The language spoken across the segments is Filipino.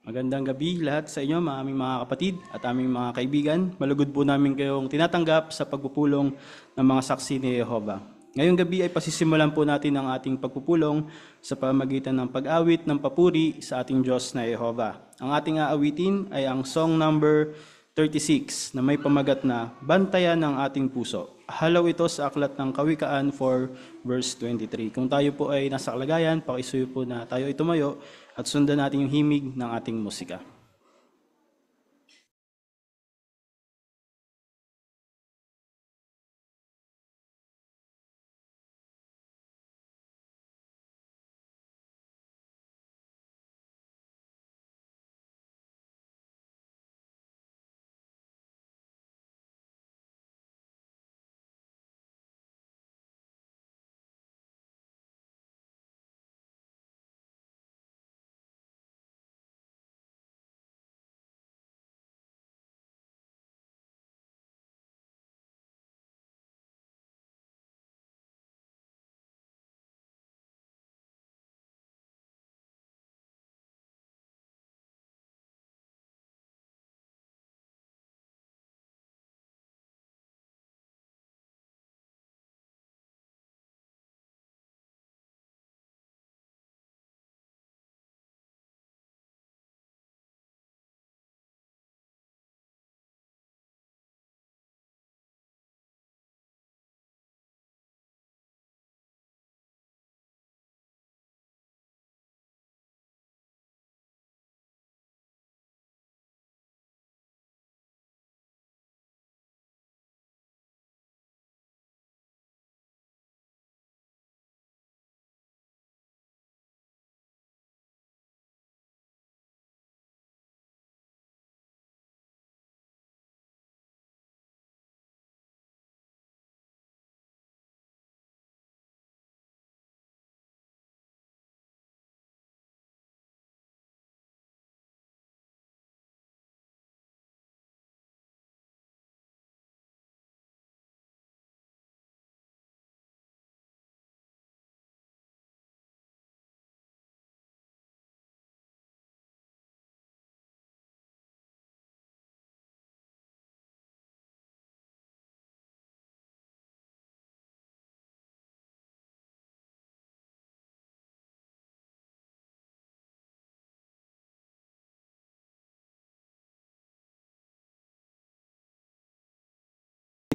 Magandang gabi lahat sa inyo, mga aming mga kapatid at aming mga kaibigan. Malugod po namin kayong tinatanggap sa pagpupulong ng mga saksi ni Jehovah. Ngayong gabi ay pasisimulan po natin ang ating pagpupulong sa pamamagitan ng pag-awit ng papuri sa ating Diyos na Jehovah. Ang ating aawitin ay ang song number 36 na may pamagat na Bantayan ng ating puso. Halaw ito sa aklat ng Kawikaan 4 verse 23. Kung tayo po ay nasa kalagayan, pakisuyo po na tayo ay tumayo at sundan natin yung himig ng ating musika.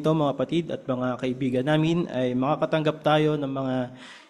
Ito mga kapatid at mga kaibigan namin ay makakatanggap tayo ng mga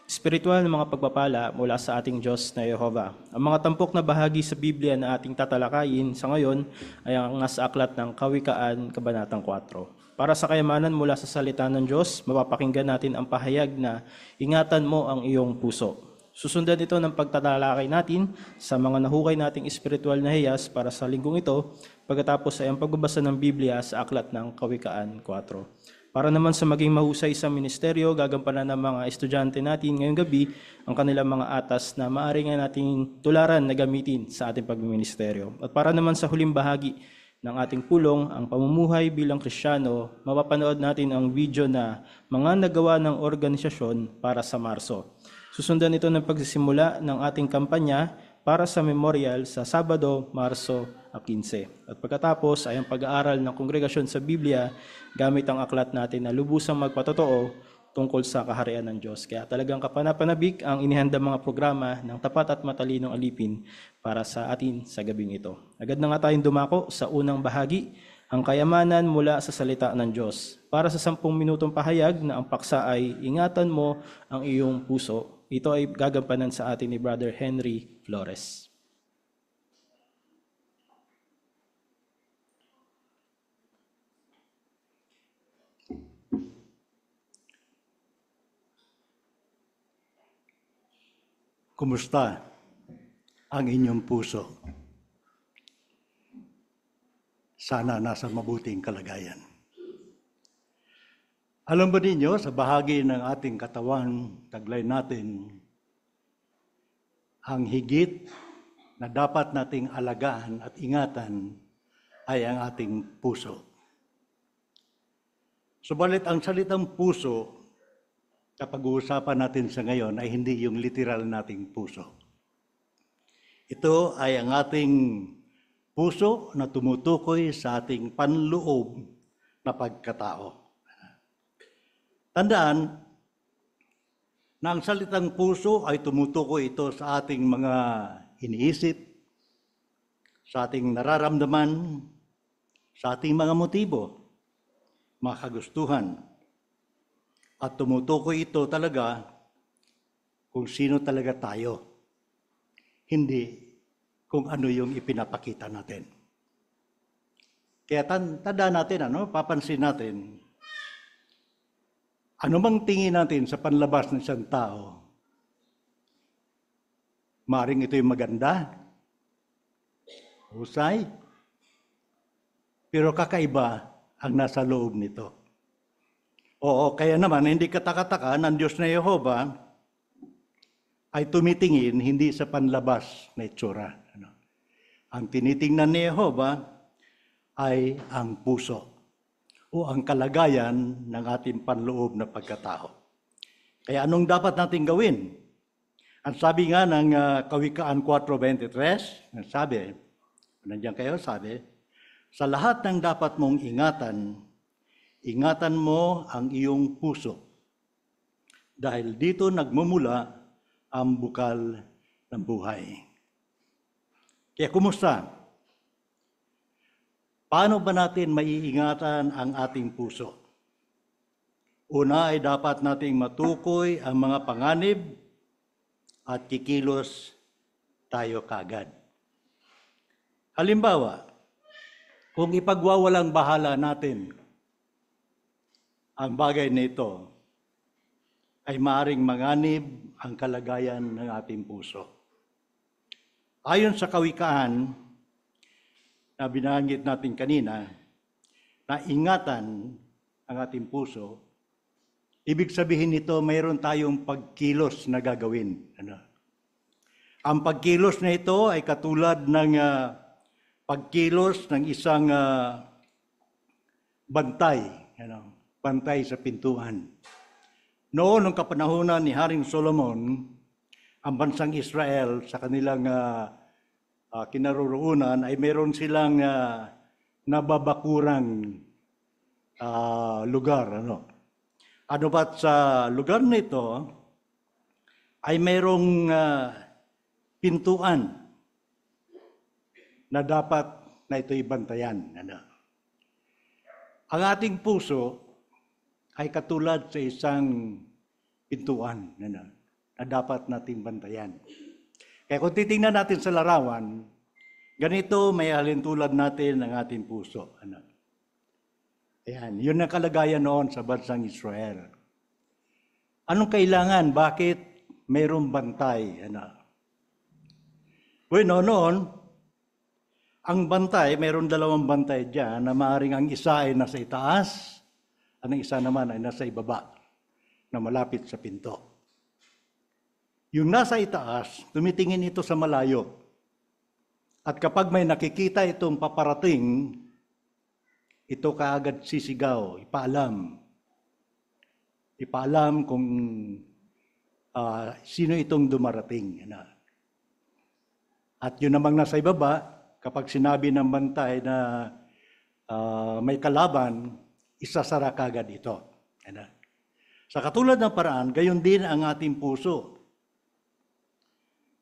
espiritual na mga pagpapala mula sa ating Diyos na Jehovah. Ang mga tampok na bahagi sa Biblia na ating tatalakayin sa ngayon ay ang nasa aklat ng Kawikaan, Kabanatang 4. Para sa kayamanan mula sa salita ng Diyos, mapapakinggan natin ang pahayag na ingatan mo ang iyong puso. Susundan ito ng pagtatalakay natin sa mga nahukay nating espiritual na hiyas para sa linggong ito, pagkatapos ay ang pagbabasa ng Biblia sa aklat ng Kawikaan 4. Para naman sa maging mahusay sa ministeryo, gagampanan ng mga estudyante natin ngayong gabi ang kanilang mga atas na maaari nga nating tularan na gamitin sa ating pagministeryo. At para naman sa huling bahagi ng ating pulong, ang pamumuhay bilang Kristiyano, mapapanood natin ang video na mga nagawa ng organisasyon para sa Marso. Susundan ito ng pagsisimula ng ating kampanya para sa memorial sa Sabado, Marso 15. At pagkatapos ay ang pag-aaral ng kongregasyon sa Biblia gamit ang aklat natin na lubusang magpatotoo tungkol sa kaharian ng Diyos. Kaya talagang kapanapanabik ang inihanda mga programa ng tapat at matalinong alipin para sa atin sa gabing ito. Agad na nga tayong dumako sa unang bahagi, ang kayamanan mula sa salita ng Diyos. Para sa 10 minutong pahayag na ang paksa ay ingatan mo ang iyong puso. Ito ay gagampanan sa atin ni Brother Henry Flores. Kumusta ang inyong puso? Sana nasa mabuting kalagayan. Alam ba ninyo, sa bahagi ng ating katawan, taglay natin, ang higit na dapat nating alagaan at ingatan ay ang ating puso. Subalit ang salitang puso, kapag uusapan natin sa ngayon, ay hindi yung literal nating puso. Ito ay ang ating puso na tumutukoy sa ating panloob na pagkatao. Tandaan na ang salitang puso ay tumutukoy ito sa ating mga iniisip, sa ating nararamdaman, sa ating mga motibo, mga kagustuhan. At tumutukoy ito talaga kung sino talaga tayo, hindi kung ano yung ipinapakita natin. Kaya tandaan natin, papansin natin, ano mang tingin natin sa panlabas ng isang tao, maring ito'y maganda, husay, pero kakaiba ang nasa loob nito. Oo, kaya naman hindi katakataka ng Diyos na Yehova ay tumitingin hindi sa panlabas na itsura. Ang tinitingnan ni Yehova ay ang puso o ang kalagayan ng ating panloob na pagkatao. Kaya anong dapat natin gawin? Ang sabi nga ng Kawikaan 4:23, sabi, nandiyan kayo, sabi, sa lahat ng dapat mong ingatan, ingatan mo ang iyong puso. Dahil dito nagmumula ang bukal ng buhay. Kaya kumusta? Paano ba natin maiingatan ang ating puso? Una ay dapat nating matukoy ang mga panganib at kikilos tayo kagad. Halimbawa, kung ipagwawalang bahala natin ang bagay na ito, ay maaring manganib ang kalagayan ng ating puso. Ayon sa Kawikaan na binanggit natin kanina, na ingatan ang ating puso, ibig sabihin nito mayroon tayong pagkilos na gagawin. Ang pagkilos na ito ay katulad ng pagkilos ng isang bantay, bantay sa pintuan. Noon, nung kapanahunan ni Haring Solomon, ang bansang Israel sa kanilang kinaroroonan ay meron silang nababakurang lugar. Ano ba't sa lugar nito ay merong pintuan na dapat na ito'y bantayan. Ang ating puso ay katulad sa isang pintuan na dapat nating bantayan. Kaya kung titingnan natin sa larawan, ganito may halintulad natin ang ating puso. Ayan, yun ang kalagayan noon sa bansang Israel. Anong kailangan? Bakit mayroong bantay? Bueno, noon, ang bantay, mayroong dalawang bantay dyan na maaaring ang isa ay nasa itaas, at ang isa naman ay nasa ibaba, na malapit sa pinto. Yung nasa itaas, tumitingin ito sa malayo. At kapag may nakikita itong paparating, ito kaagad sisigaw, ipaalam. Ipaalam kung sino itong dumarating. At yun namang nasa ibaba, kapag sinabi ng bantay na may kalaban, isasara kagad ito. Sa katulad ng paraan, gayon din ang ating puso.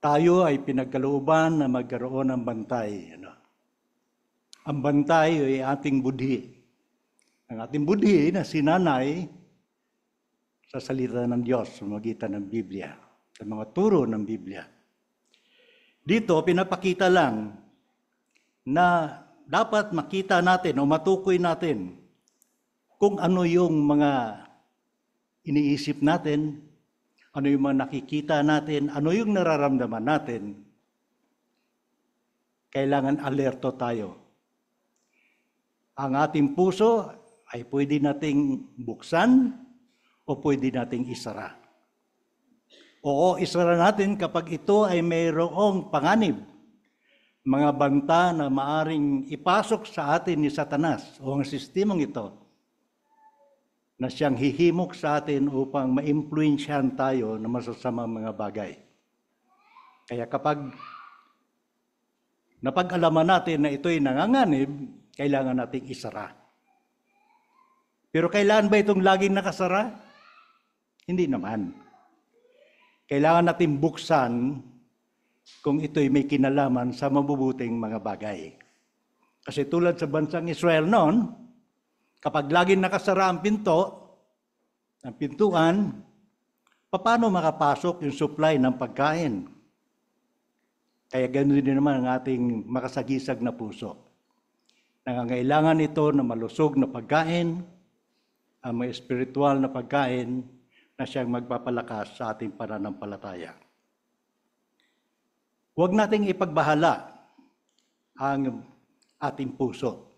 Tayo ay pinagkalooban na magkaroon ng bantay. Ang bantay ay ating budhi. Ang ating budhi na sinanay sa salita ng Diyos sa magitan ng Biblia, sa mga turo ng Biblia. Dito, pinapakita lang na dapat makita natin o matukoy natin kung ano yung mga iniisip natin, ano yung mga nakikita natin, ano yung nararamdaman natin. Kailangan alerto tayo. Ang ating puso ay pwede nating buksan o pwede nating isara. Oo, isara natin kapag ito ay mayroong panganib, mga banta na maaring ipasok sa atin ni Satanas o ang sistemang ito na siyang hihimok sa atin upang ma-impluensyahan tayo ng masasamang mga bagay. Kaya kapag napag-alaman natin na ito'y nanganganib, kailangan nating isara. Pero kailangan ba itong laging nakasara? Hindi naman. Kailangan natin buksan kung ito'y may kinalaman sa mabubuting mga bagay. Kasi tulad sa bansang Israel noon, kapag laging nakasara ang pintuan, paano makapasok yung supply ng pagkain? Kaya ganoon din naman ang ating makasagisag na puso. Nangangailangan ito ng malusog na pagkain, ang may espiritual na pagkain na siyang magpapalakas sa ating pananampalataya. Huwag nating ipagbahala ang ating puso.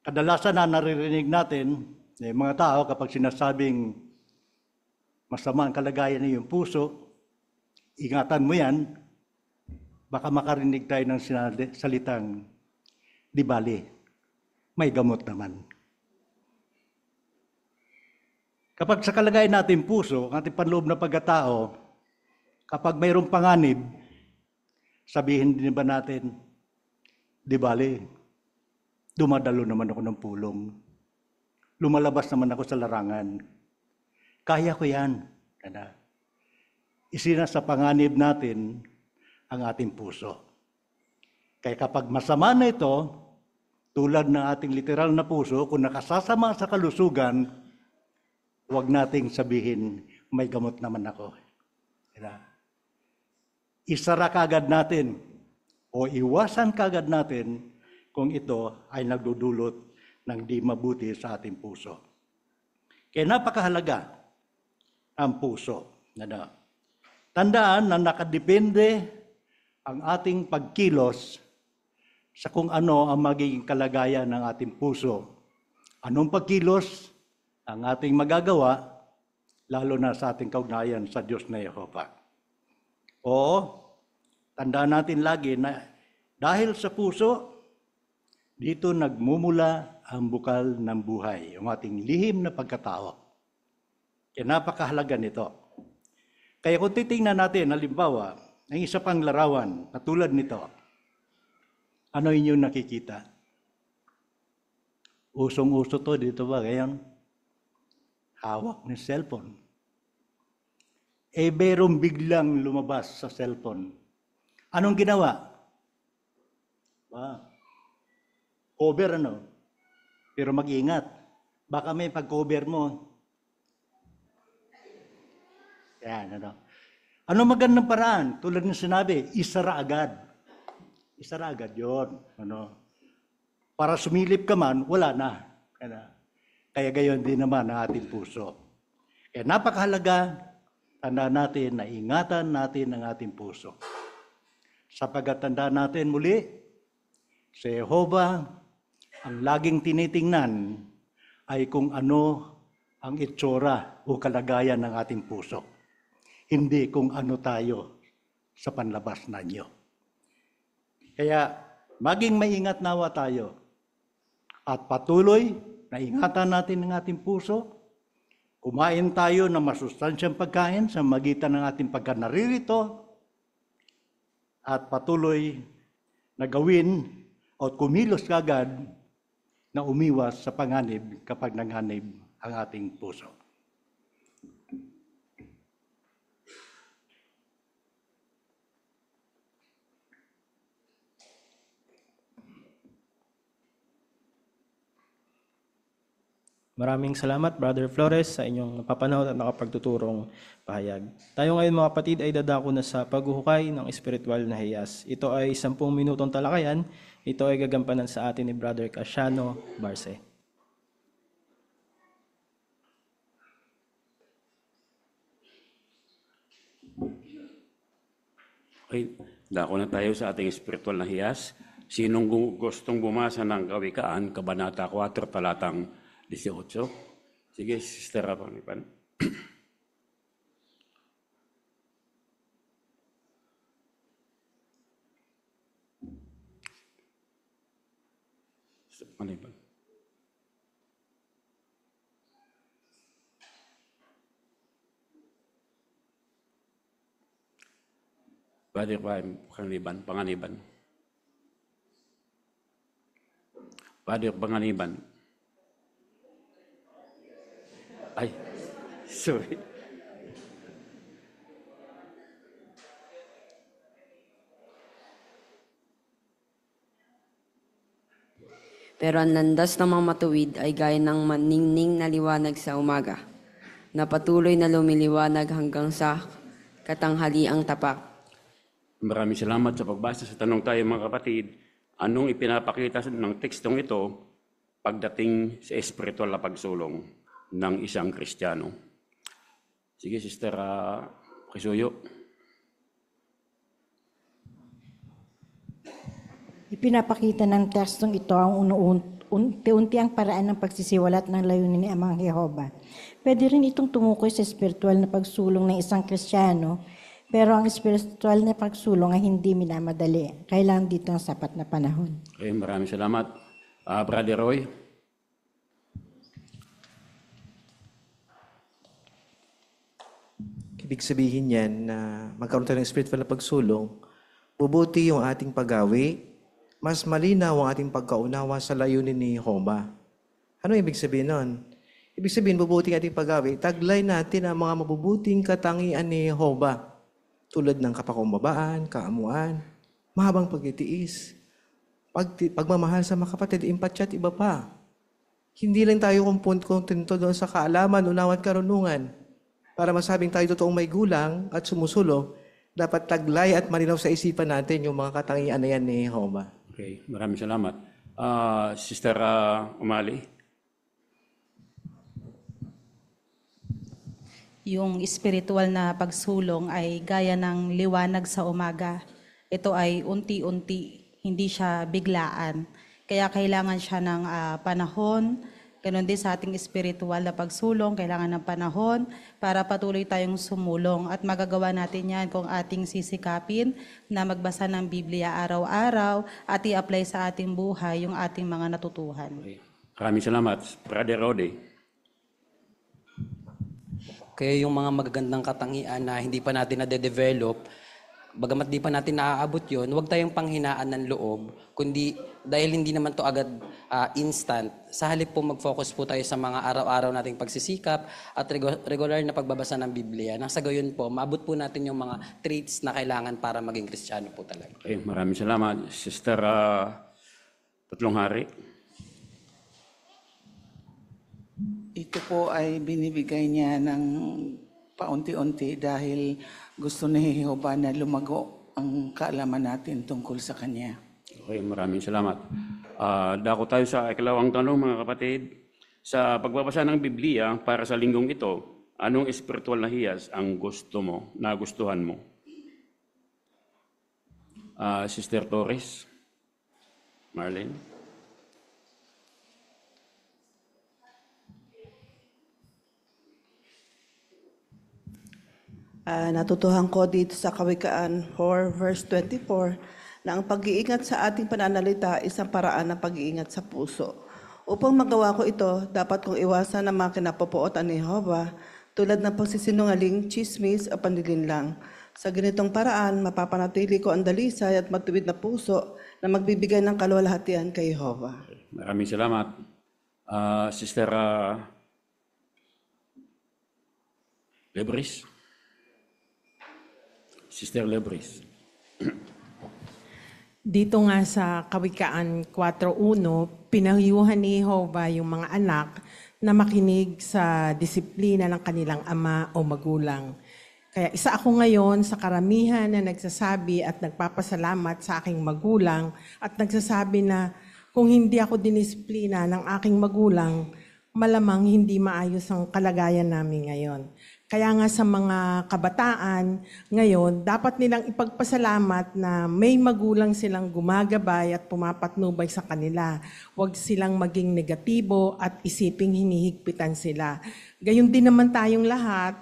Kadalasan na naririnig natin, mga tao kapag sinasabing masama ang kalagayan ng iyong puso, ingatan mo yan, baka makarinig tayo ng salitang, di bali, may gamot naman. Kapag sa kalagayan natin puso, ang ating panloob na pagkatao, kapag mayroong panganib, sabihin din ba natin, di bali, dumadalo naman ako ng pulong. Lumalabas naman ako sa larangan. Kaya ko yan. Isinasa panganib natin ang ating puso. Kaya kapag masama na ito, tulad ng ating literal na puso, kung nakasasama sa kalusugan, huwag nating sabihin, may gamot naman ako. Isara kagad natin o iwasan kagad natin kung ito ay nagdudulot ng di mabuti sa ating puso. Kaya napakahalaga ang puso. Tandaan na nakadepende ang ating pagkilos sa kung ano ang magiging kalagayan ng ating puso. Anong pagkilos ang ating magagawa, lalo na sa ating kaugnayan sa Diyos na Yehova. Oo, tandaan natin lagi na dahil sa puso, dito nagmumula ang bukal ng buhay, ang ating lihim na pagkatao. Kaya napakahalaga nito. Kaya kung titingnan natin, halimbawa, ang isa pang larawan na tulad nito, ano inyong nakikita? Usong-uso to dito ba ngayon? Hawak ng cellphone. Berong biglang lumabas sa cellphone. Anong ginawa? Cover Pero mag-ingat. Baka may pag-cover mo. Yan, Ano magandang paraan? Tulad ng sinabi, isara agad. Isara agad yun. Para sumilip ka man, wala na. Kaya gayon din naman ang ating puso. Kaya napakahalaga, tandaan natin na ingatan natin ang ating puso. Sapagkat tandaan natin muli, sa Yehova, ang laging tinitingnan ay kung ano ang itsura o kalagayan ng ating puso. Hindi kung ano tayo sa panlabas na inyo. Kaya maging maingat nawa tayo at patuloy na ingatan natin ang ating puso. Kumain tayo ng masustansyang pagkain sa magitan ng ating pagkanaririto at patuloy na gawin o kumilos kagad na umiwas sa panganib kapag nanghanib ang ating puso. Maraming salamat, Brother Flores, sa inyong papanahon at nakapagtuturong pahayag. Tayo ngayon mga kapatid ay dadako na sa paghuhukay ng espiritual na hiyas. Ito ay 10 minutong talakayan. Ito ay gagampanan sa atin ni Brother Casiano Barce. Okay, dako na tayo sa ating espiritual na hiyas. Sinong gustong bumasa ng Kawikaan, Kabanata 4, talatang 18? Sige, Sister Rapanipan. Manipan. Brother Panganiban. Father Panganiban. Ay, sorry. Pero ang landas ng mga matuwid ay gaya ng maningning na liwanag sa umaga, na patuloy na lumiliwanag hanggang sa katanghaliang tapak. Maraming salamat sa pagbasa sa tanong tayo mga kapatid. Anong ipinapakita ng tekstong ito pagdating sa espiritual na pagsulong ng isang Kristiyano? Sige, Sister Kisuyo. Ipinapakita ng tekstong ito ang unti-unti ang paraan ng pagsisiwalat ng layunin ni Amang Jehova. Pwede rin itong tumukoy sa espiritual na pagsulong ng isang Kristiyano, pero ang espiritual na pagsulong ay hindi minamadali. Kailangan dito ang sapat na panahon. Okay, maraming salamat. Brother Roy. Ibig sabihin yan na magkaroon tayo ng spiritual na pagsulong, bubuti yung ating paggawi, mas malinaw ang ating pagkaunawa sa layunin ni Jehova. Ano ibig sabihin nun? Ibig sabihin, bubuti ang ating paggawi, taglay natin ang mga mabubuting katangian ni Jehova, tulad ng kapakumbabaan, kaamuan, mahabang pagtitiis, pagmamahal sa mga kapatid, empatya at iba pa. Hindi lang tayo kontento doon sa kaalaman, unawa at karunungan. Para masabing tayo totoong may gulang at sumusulong, dapat taglay at malinaw sa isipan natin yung mga katangian na yan ni Jehova. Okay, maraming salamat. Sister Umali. Yung spiritual na pagsulong ay gaya ng liwanag sa umaga. Ito ay unti-unti, hindi siya biglaan. Kaya kailangan siya ng panahon. Ganon din sa ating spiritual na pagsulong, kailangan ng panahon para patuloy tayong sumulong. At magagawa natin yan kung ating sisikapin na magbasa ng Biblia araw-araw at i-apply sa ating buhay yung ating mga natutuhan. Okay. Maraming salamat. Brother Rode. Kaya yung mga magagandang katangian na hindi pa natin na-develop, bagamat di pa natin naaabot yun, huwag tayong panghinaan ng loob, kundi dahil hindi naman to agad instant, sa halip po mag-focus po tayo sa mga araw-araw nating pagsisikap at regular na pagbabasa ng Biblia. Nang sa gayon po, maabot po natin yung mga traits na kailangan para maging Kristiyano po talaga. Okay, maraming salamat. Sister Tatlong Hari. Ito po ay binibigay niya ng paunti-unti dahil gusto ni Jehova na lumago ang kaalaman natin tungkol sa Kanya. Okay, maraming salamat. Dako tayo sa ikalawang tanong mga kapatid. Sa pagbabasa ng Biblia para sa linggong ito, anong espiritual na hiyas ang gusto mo, nagustuhan mo? Sister Torres. Marlene. Natutuhan ko dito sa Kawikaan 4 verse 24 na ang pag-iingat sa ating pananalita isang paraan ng pag-iingat sa puso. Upang magawa ko ito, dapat kong iwasan ang mga kinapupuotan ni Jehova tulad ng pagsisinungaling, chismis o panlilinlang. Sa ganitong paraan, mapapanatili ko ang dalisay at matuwid na puso na magbibigay ng kaluwalhatian kay Jehova. Maraming salamat. Sister Lebris. Sister Lebris. Dito nga sa Kawikaan 4.1, pinahiyuhan ni Jehova yung mga anak na makinig sa disiplina ng kanilang ama o magulang. Kaya isa ako ngayon sa karamihan na nagsasabi at nagpapasalamat sa aking magulang at nagsasabi na kung hindi ako dinisiplina ng aking magulang, malamang hindi maayos ang kalagayan namin ngayon. Kaya nga sa mga kabataan ngayon, dapat nilang ipagpasalamat na may magulang silang gumagabay at pumapatnubay sa kanila. Huwag silang maging negatibo at isiping hinihigpitan sila. Gayon din naman tayong lahat,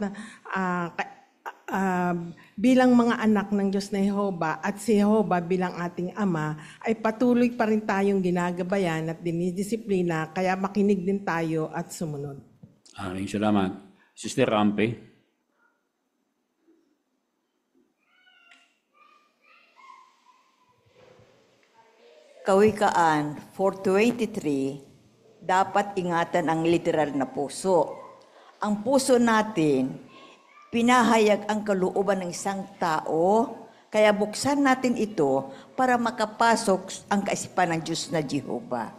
bilang mga anak ng Diyos na Jehova at si Jehova bilang ating Ama, ay patuloy pa rin tayong ginagabayan at dinidisiplina, kaya makinig din tayo at sumunod. Maraming salamat. Sister Rampe. Kawikaan 4:23, dapat ingatan ang literal na puso. Ang puso natin, pinahayag ang kalooban ng isang tao, kaya buksan natin ito para makapasok ang kaisipan ng Diyos na Jehovah.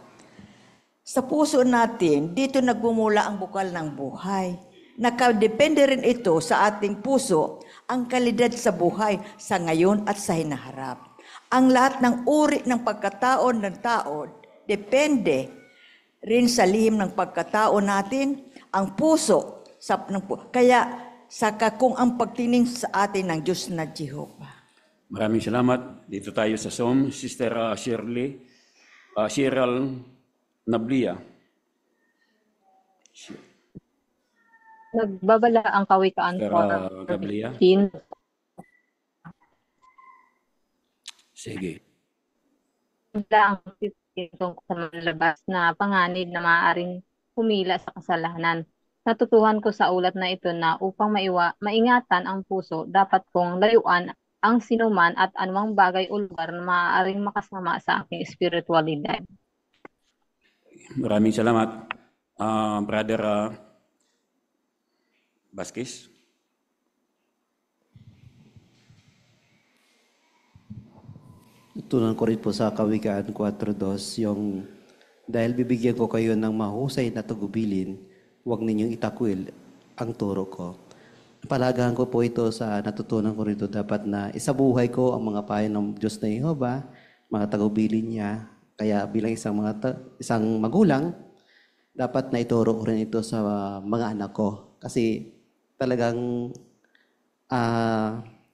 Sa puso natin, dito nagmumula ang bukal ng buhay. Nakadepende rin ito sa ating puso, ang kalidad sa buhay sa ngayon at sa hinaharap. Ang lahat ng uri ng pagkatao ng tao, depende rin sa lihim ng pagkatao natin, ang puso. Kaya kung ang pagtining sa atin ng Diyos na Jehovah. Maraming salamat. Dito tayo sa Psalm, Sister Cheryl Nablia. Nagbabala ang Kawikaan Nablia. 4:15. Sige. Ang tungkol sa manlalabas na panganib na maaaring humila sa kasalanan. Natutuhan ko sa ulat na ito na upang maingatan ang puso, dapat kong layuan ang sinuman at anumang bagay o lugar na maaaring makasama sa aking espiritualidad. Maraming salamat. Brother Vasquez. Tutunan ko rin po sa Kawikaan 4:2 yung dahil bibigyan ko kayo ng mahusay na tagubilin, huwag ninyong itakwil ang turo ko. Palagahan ko po ito sa natutunan ko rito dapat na isabuhay ko ang mga payo ng Diyos na Jehovah, mga tagubilin niya. Kaya bilang isang magulang, dapat na ituro ko rin ito sa mga anak ko. Kasi talagang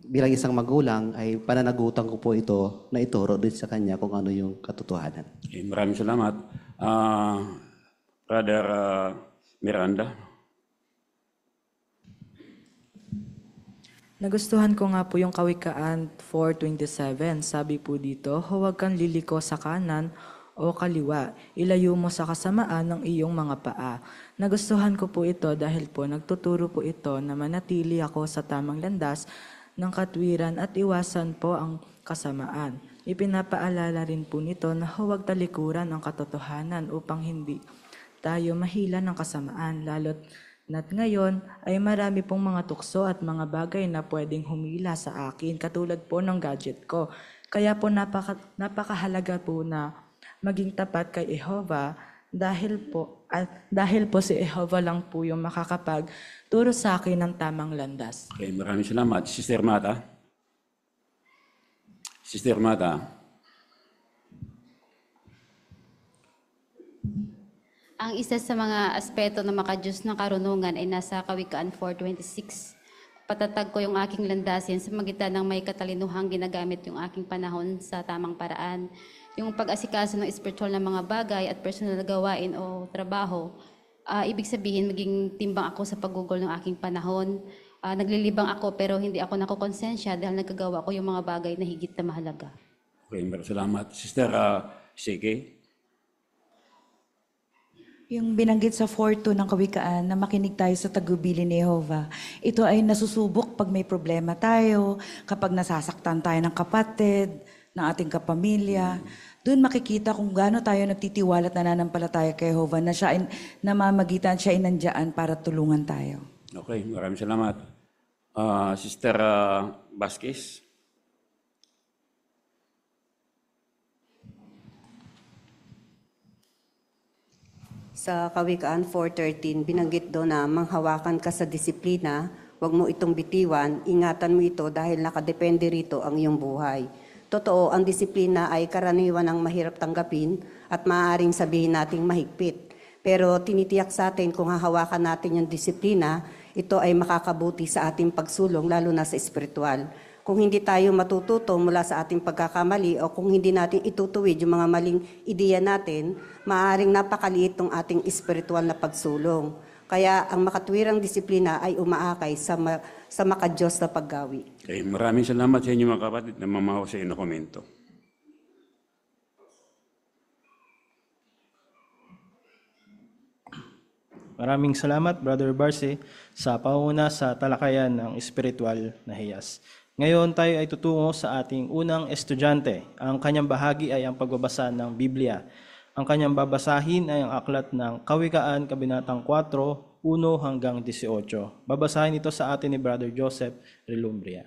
bilang isang magulang ay pananagutan ko po ito na ituro din sa kanya kung ano yung katotohanan. Okay, maraming salamat. Brother Miranda. Nagustuhan ko nga po yung Kawikaan 4:27. Sabi po dito, huwag kang liliko sa kanan o kaliwa. Ilayo mo sa kasamaan ng iyong mga paa. Nagustuhan ko po ito dahil po nagtuturo po ito na manatili ako sa tamang landas ng katwiran at iwasan po ang kasamaan. Ipinapaalala rin po nito na huwag talikuran ang katotohanan upang hindi tayo mahila ng kasamaan, lalo't na't ngayon ay marami pong mga tukso at mga bagay na pwedeng humila sa akin, katulad po ng gadget ko. Kaya po napakahalaga po na maging tapat kay Jehovah dahil po si Jehovah lang po yung makakapagturo sa akin ng tamang landas. Okay, maraming salamat. Sister Mata. Sister Mata. Ang isa sa mga aspeto na makadiyos ng karunungan ay nasa Kawikaan 4:26. Patatag ko yung aking landasin sa magitan ng may katalinuhang ginagamit yung aking panahon sa tamang paraan. Yung pag-asikaso ng espiritual na mga bagay at personal na gawain o trabaho, ibig sabihin maging timbang ako sa paggugol ng aking panahon. Naglilibang ako pero hindi ako nakukonsensya dahil nagkagawa ko yung mga bagay na higit na mahalaga. Okay, maraming salamat. Sister Sige. Yung binanggit sa 4:2 ng Kawikaan na makinig tayo sa tagubilin ni Jehovah, ito ay nasusubok pag may problema tayo, kapag nasasaktan tayo ng kapatid, ng ating kapamilya. Doon makikita kung gaano tayo nagtitiwala at nananampalataya kay Jehovah na siya ay namamagitan, siya ay nandiyan para tulungan tayo. Okay, maraming salamat. Sister Vasquez. Sa Kawikaan 4:13, binanggit doon na manghawakan ka sa disiplina, huwag mo itong bitiwan, ingatan mo ito dahil nakadepende rito ang iyong buhay. Totoo, ang disiplina ay karaniwan ang mahirap tanggapin at maaaring sabihin nating mahigpit. Pero tinitiyak sa atin kung hahawakan natin yung disiplina, ito ay makakabuti sa ating pagsulong, lalo na sa espiritual. Kung hindi tayo matututo mula sa ating pagkakamali o kung hindi natin itutuwid yung mga maling ideya natin, maaaring napakaliit ng ating espiritual na pagsulong. Kaya ang makatwirang disiplina ay umaakay sa makadiyos na paggawi. Okay, maraming salamat sa inyo mga kapatid na mamahaw sa inyo na komento. Maraming salamat, Brother Barce, sa panguna sa talakayan ng espiritual na hiyas. Ngayon tayo ay tutungo sa ating unang estudyante. Ang kanyang bahagi ay ang pagbabasa ng Biblia. Ang kanyang babasahin ay ang aklat ng Kawikaan, Kabanatang 4, 1 hanggang 18. Babasahin ito sa atin ni Brother Joseph Relumbria.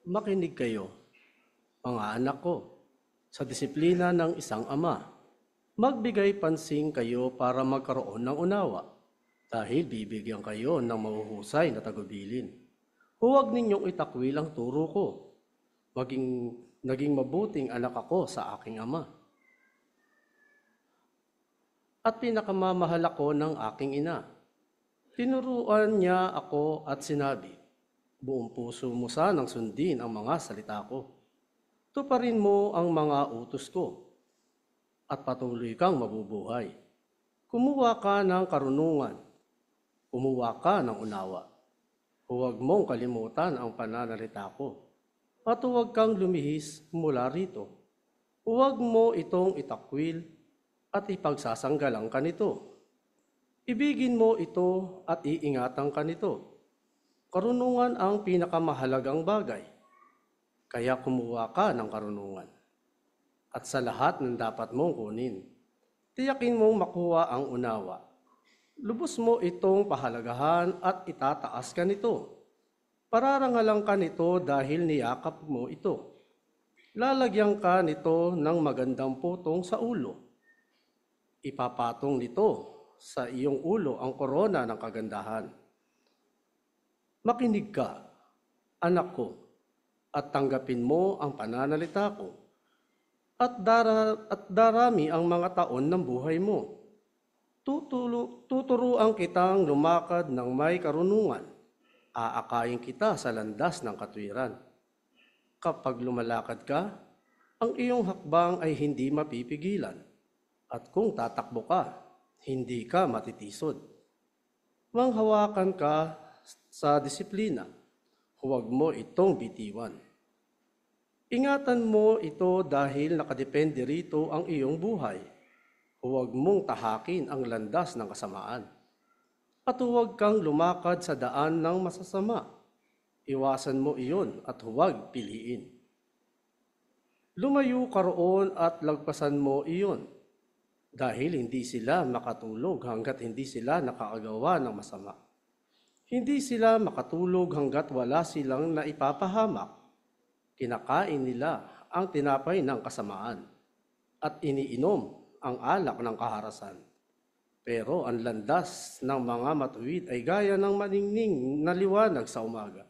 Makinig kayo, mga anak ko, sa disiplina ng isang ama. Magbigay pansin kayo para magkaroon ng unawa, dahil bibigyan kayo ng mahuhusay na tagubilin. Huwag ninyong itakwil ang turo ko. Naging mabuting anak ako sa aking ama. At pinakamamahal ako ng aking ina. Tinuruan niya ako at sinabi, buong puso mo sanang sundin ang mga salita ko. Tuparin mo ang mga utos ko at patuloy kang mabubuhay. Kumuha ka ng karunungan, kumuha ka ng unawa. Huwag mong kalimutan ang pananalita ko at huwag kang lumihis mula rito. Huwag mo itong itakwil at ipagsasanggalang ka nito. Ibigin mo ito at iingatan ka nito. Karunungan ang pinakamahalagang bagay. Kaya kumuha ka ng karunungan. At sa lahat ng dapat mong kunin, tiyakin mong makuha ang unawa. Lubos mo itong pahalagahan at itataas ka nito. Pararangalan ka nito dahil niyakap mo ito. Lalagyan ka nito ng magandang putong sa ulo. Ipapatong nito sa iyong ulo ang korona ng kagandahan. Makinig ka, anak ko, at tanggapin mo ang pananalita ko, at darami ang mga taon ng buhay mo. Tuturuan kitang lumakad ng may karunungan, aakayin kita sa landas ng katwiran. Kapag lumalakad ka, ang iyong hakbang ay hindi mapipigilan, at kung tatakbo ka, hindi ka matitisod. Manghawakan ka sa disiplina, huwag mo itong bitiwan. Ingatan mo ito dahil nakadepende rito ang iyong buhay. Huwag mong tahakin ang landas ng kasamaan. At huwag kang lumakad sa daan ng masasama. Iwasan mo iyon at huwag piliin. Lumayo ka roon at lagpasan mo iyon, dahil hindi sila makatulog hanggat hindi sila nakakagawa ng masama. Hindi sila makatulog hanggat wala silang naipapahamak. Kinakain nila ang tinapay ng kasamaan at iniinom ang alak ng kaharasan. Pero ang landas ng mga matuwid ay gaya ng maningning na liwanag sa umaga,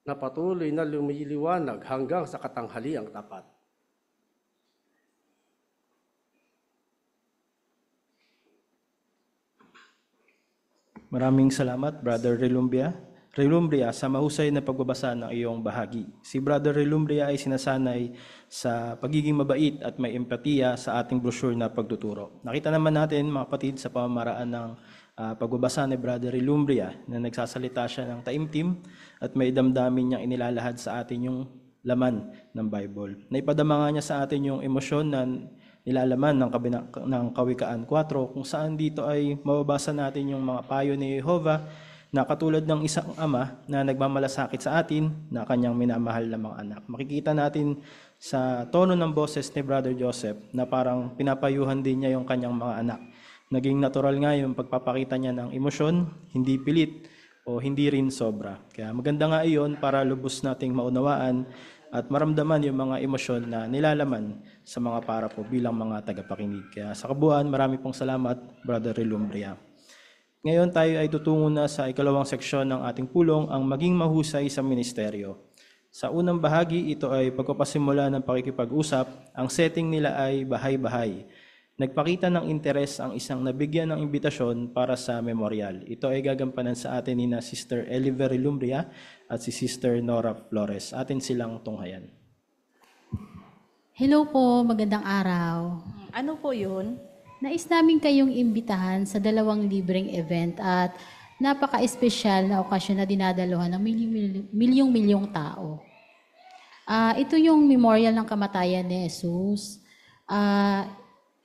na patuloy na lumiliwanag hanggang sa katanghaliang tapat. Maraming salamat, Brother Relumbria, sa mahusay na pagbabasa ng iyong bahagi. Si Brother Relumbria ay sinasanay sa pagiging mabait at may empatiya sa ating brochure na pagtuturo. Nakita naman natin, mga kapatid, sa pamamaraan ng pagbabasa ni Brother Relumbria na nagsasalita siya ng taimtim at may damdamin niyang inilalahad sa atin yung laman ng Bible. Naipadama nga niya sa atin yung emosyon na nilalaman ng Kawikaan 4, kung saan dito ay mababasa natin yung mga payo ni Jehovah na katulad ng isang ama na nagmamalasakit sa atin na kanyang minamahal na mga anak. Makikita natin sa tono ng boses ni Brother Joseph na parang pinapayuhan din niya yung kanyang mga anak. Naging natural nga yung pagpapakita niya ng emosyon, hindi pilit o hindi rin sobra. Kaya maganda nga iyon para lubos nating maunawaan at maramdaman yung mga emosyon na nilalaman sa mga para po bilang mga tagapakinig. Kaya sa kabuuan, marami pong salamat, Brother Relumbria. Ngayon tayo ay tutungo na sa ikalawang seksyon ng ating pulong, ang maging mahusay sa ministeryo. Sa unang bahagi, ito ay pagpapasimula ng pakikipag-usap. Ang setting nila ay bahay-bahay. Nagpakita ng interes ang isang nabigyan ng imbitasyon para sa memorial. Ito ay gagampanan sa atin ni na Sister Eliver Relumbria at si Sister Nora Flores. Atin silang tunghayan. Hello po, magandang araw. Ano po yun? Nais namin kayong imbitahan sa 2 libreng event at napaka-espesyal na okasyon na dinadaluhan ng milyong-milyong tao. Ito yung memorial ng kamatayan ni Jesus.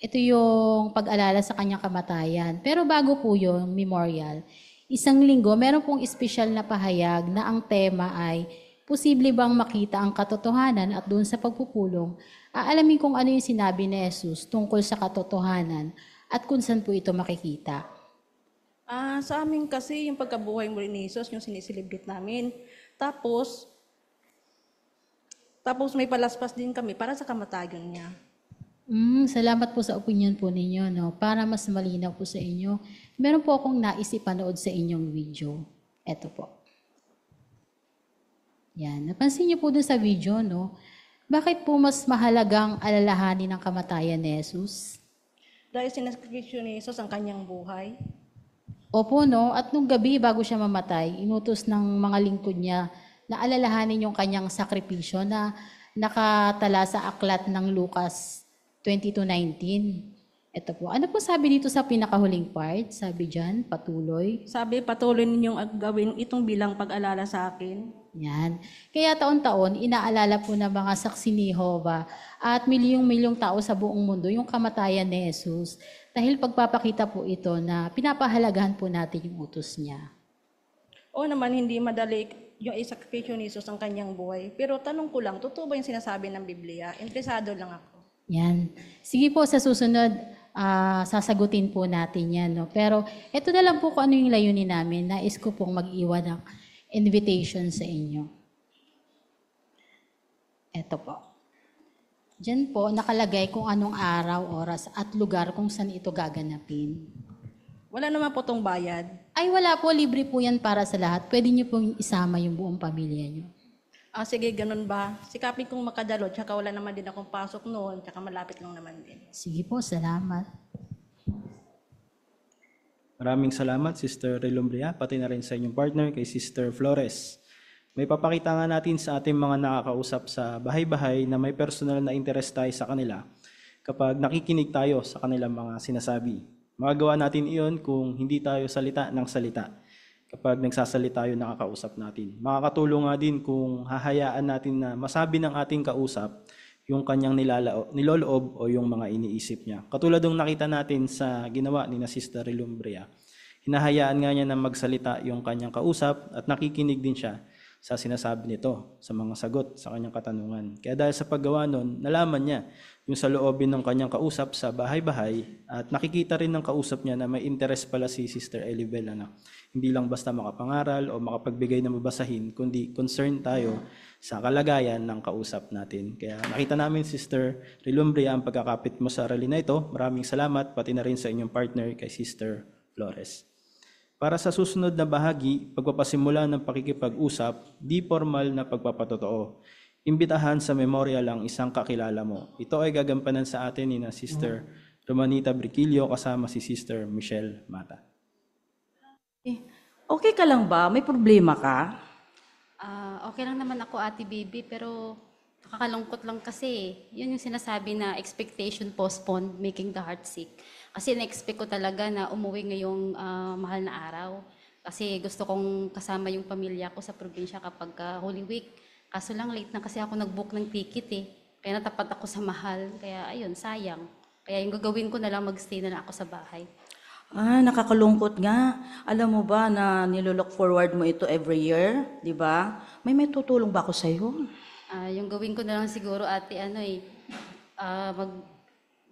Ito yung pag-alala sa kanyang kamatayan. Pero bago po yung memorial, isang linggo, meron pong espesyal na pahayag na ang tema ay posible bang makita ang katotohanan at doon sa pagpupulong, aalamin kung ano yung sinabi ni Jesus tungkol sa katotohanan at kung saan po ito makikita. Sa amin kasi yung pagkabuhay muli ni Jesus, yung siniselebrate namin. Tapos may palaspas din kami para sa kamatayan niya. Salamat po sa opinion po ninyo, no? Para mas malinaw po sa inyo. Meron po akong nais ipanood sa inyong video. Ito po. Yan. Napansin niyo po dun sa video, no? Bakit po mas mahalagang alalahanin ang kamatayan ni Jesus? Dahil sinasakripisyo ni Jesus ang kanyang buhay. Opo, no? At nung gabi, bago siya mamatay, inutos ng mga lingkod niya na alalahanin yung kanyang sakripisyo na nakatala sa aklat ng Lucas 22:19. Ito po. Ano po sabi dito sa pinakahuling part? Sabi dyan, patuloy. Sabi, patuloy ninyong gawin itong bilang pag-alala sa akin. Yan. Kaya taon-taon, inaalala po ng mga saksi ni Jehovah at milyong-milyong tao sa buong mundo yung kamatayan ni Jesus dahil pagpapakita po ito na pinapahalagahan po natin yung utos niya. O naman, hindi madali yung isakripisyo ni Jesus ang kanyang buhay. Pero tanong ko lang, totoo ba yung sinasabi ng Biblia? Interesado lang ako. Yan. Sige po, sa susunod, sasagutin po natin yan. No? Pero ito na lang po kung ano yung layunin namin. Nais ko pong mag-iwan ng invitation sa inyo. Ito po. Diyan po nakalagay kung anong araw, oras at lugar kung saan ito gaganapin. Wala naman po tong bayad. Ay wala po, libre po yan para sa lahat. Pwede niyo pong isama yung buong pamilya niyo. Sige, ganun ba? Sikapin kong makadalo, tsaka wala naman din akong pasok noon, tsaka malapit lang naman din. Sige po, salamat. Maraming salamat, Sister Relumbria, pati na rin sa inyong partner, kay Sister Flores. May papakita nga natin sa ating mga nakakausap sa bahay-bahay na may personal na interest tayo sa kanila kapag nakikinig tayo sa kanilang mga sinasabi. Magagawa natin iyon kung hindi tayo salita ng salita. Kapag nagsasalita yung nakakausap natin. Makakatulong nga din kung hahayaan natin na masabi ng ating kausap yung kanyang niloloob o yung mga iniisip niya. Katulad ng nakita natin sa ginawa ni na Sister Relumbria. Hinahayaan nga niya na magsalita yung kanyang kausap at nakikinig din siya sa sinasabi nito, sa mga sagot sa kanyang katanungan. Kaya dahil sa paggawa nun, nalaman niya yung sa loobin ng kanyang kausap sa bahay-bahay at nakikita rin ng kausap niya na may interest pala si Sister Elibel na hindi lang basta makapangaral o makapagbigay ng mabasahin, kundi concern tayo sa kalagayan ng kausap natin. Kaya nakita namin, Sister Relumbria, ang pagkakapit mo sa aralin na ito. Maraming salamat, pati na rin sa inyong partner kay Sister Flores. Para sa susunod na bahagi, pagpapasimula ng pakikipag-usap, di formal na pagpapatotoo. Imbitahan sa memorial ang isang kakilala mo. Ito ay gagampanan sa atin ni na Sister Romanita Briquillo kasama si Sister Michelle Mata. Okay ka lang ba? May problema ka? Okay lang naman ako, Ate Bibi, pero nakakalungkot lang kasi. Yun yung sinasabi na expectation postponed, making the heart sick. Kasi na-expect ko talaga na umuwi ngayong mahal na araw. Kasi gusto kong kasama yung pamilya ko sa probinsya kapag Holy Week. Kaso lang late na kasi ako nag-book ng ticket eh. Kaya natapat ako sa mahal. Kaya ayun, sayang. Kaya yung gagawin ko na lang, mag-stay na lang ako sa bahay. Nakakalungkot nga. Alam mo ba na nilolook forward mo ito every year? Di ba? May tutulong ba ako sa'yo? Yung gawin ko na lang siguro, ate,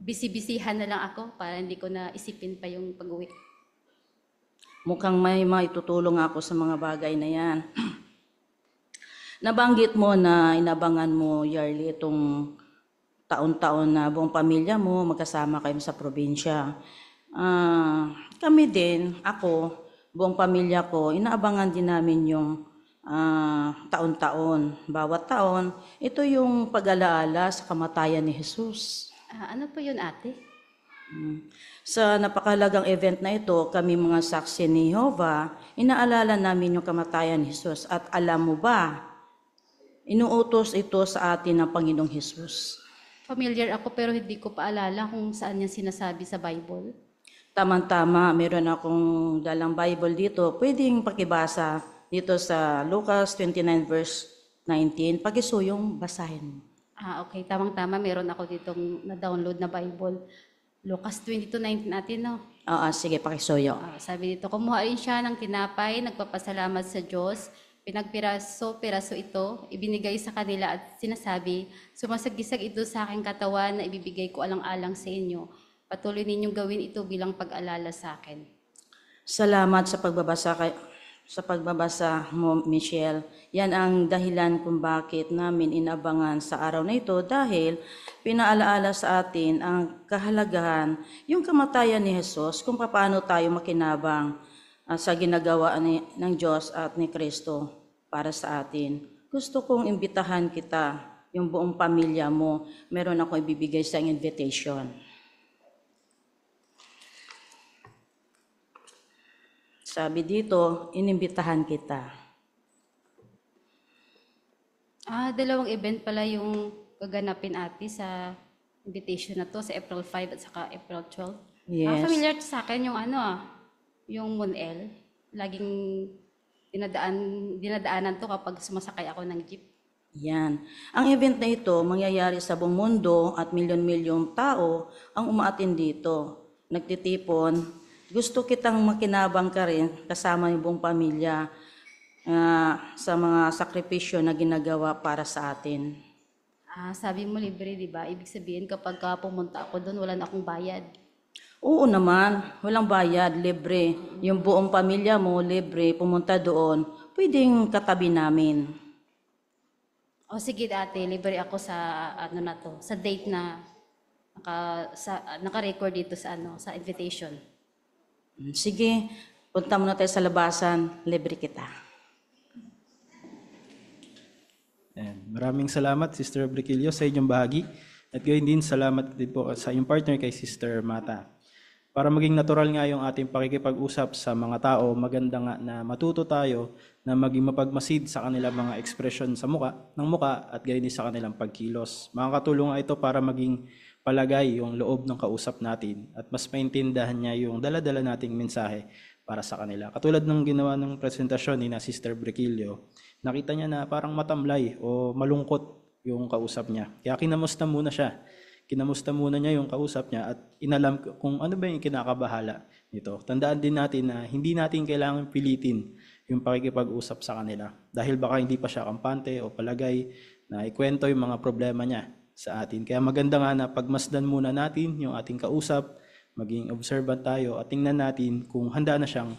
bisi-bisihan na lang ako para hindi ko na isipin pa yung pag-uwi. Mukhang may maitutulong ako sa mga bagay na yan. Nabanggit mo na inabangan mo yearly itong taon-taon na buong pamilya mo, magkasama kayo sa probinsya. Kami din, ako, buong pamilya ko, inaabangan din namin yung taon-taon. Bawat taon, ito yung pag-alaala sa kamatayan ni Jesus. Ano po yun, ate? Sa napakalagang event na ito, kami mga saksi ni Jehovah, inaalala namin yung kamatayan ni Jesus. At alam mo ba, inuutos ito sa atin ng Panginoong Jesus. Familiar ako pero hindi ko paalala kung saan niya sinasabi sa Bible. Tamang-tama, meron akong dalang Bible dito. Pwedeng pakibasa dito sa Lucas 29 verse 19. Pag-isuyong, basahin mo. Okay. Tamang-tama. Meron ako ditong na-download na Bible. Lucas 22:19 natin, no? Oo, sige, pakisuyo. Sabi dito, kumuha rin siya ng tinapay, nagpapasalamat sa Diyos, pinagpiraso-piraso ito, ibinigay sa kanila at sinasabi, sumasagisag ito sa aking katawan na ibibigay ko alang-alang sa inyo. Patuloy ninyong gawin ito bilang pag-alala sa akin. Salamat sa pagbabasa mo, Michelle. Yan ang dahilan kung bakit namin inabangan sa araw na ito dahil pinaalaala sa atin ang kahalagahan, yung kamatayan ni Jesus, kung paano tayo makinabang sa ginagawa ng Diyos at ni Kristo para sa atin. Gusto kong imbitahan kita, yung buong pamilya mo, meron akong ibibigay sa invitation. Sabi dito, inimbitahan kita. Dalawang event pala yung gaganapin ate sa invitation na to, sa April 5 at saka April 12. Yes. Familiar to sa akin yung yung Monel. Laging dinadaanan to kapag sumasakay ako ng jeep. Yan. Ang event na ito, mangyayari sa buong mundo at milyon-milyong tao ang umaatin dito. Nagtitipon. Gusto kitang makinabang ka rin kasama yung buong pamilya sa mga sakripisyo na ginagawa para sa atin. Sabi mo libre, di ba? Ibig sabihin kapag pumunta ako doon, wala na akong bayad. Oo naman, walang bayad, libre. Yung buong pamilya mo, libre, pumunta doon, pwedeng katabi namin. Sige ate, libre ako sa sa date na naka-record dito sa invitation. Sige, punta muna tayo sa labasan, libre kita. Maraming salamat, Sister Briquillo, sa inyong bahagi. At gayon din, salamat din po sa inyong partner kay Sister Mata. Para maging natural nga yung ating pakikipag-usap sa mga tao, maganda nga na matuto tayo na maging mapagmasid sa kanilang mga ekspresyon ng muka at gayon din sa kanilang pagkilos. Makakatulong nga ito para maging palagay yung loob ng kausap natin at mas maintindahan niya yung dala-dala nating mensahe para sa kanila. Katulad ng ginawa ng presentasyon ni na Sister Briquillo, nakita niya na parang matamlay o malungkot yung kausap niya. Kaya kinamusta muna siya. Kinamusta muna niya yung kausap niya at inalam kung ano ba yung kinakabahala nito. Tandaan din natin na hindi natin kailangan pilitin yung pakikipag-usap sa kanila dahil baka hindi pa siya kampante o palagay na ikwento yung mga problema niya sa atin. Kaya maganda nga na pagmasdan muna natin yung ating kausap, maging observant tayo at tingnan natin kung handa na siyang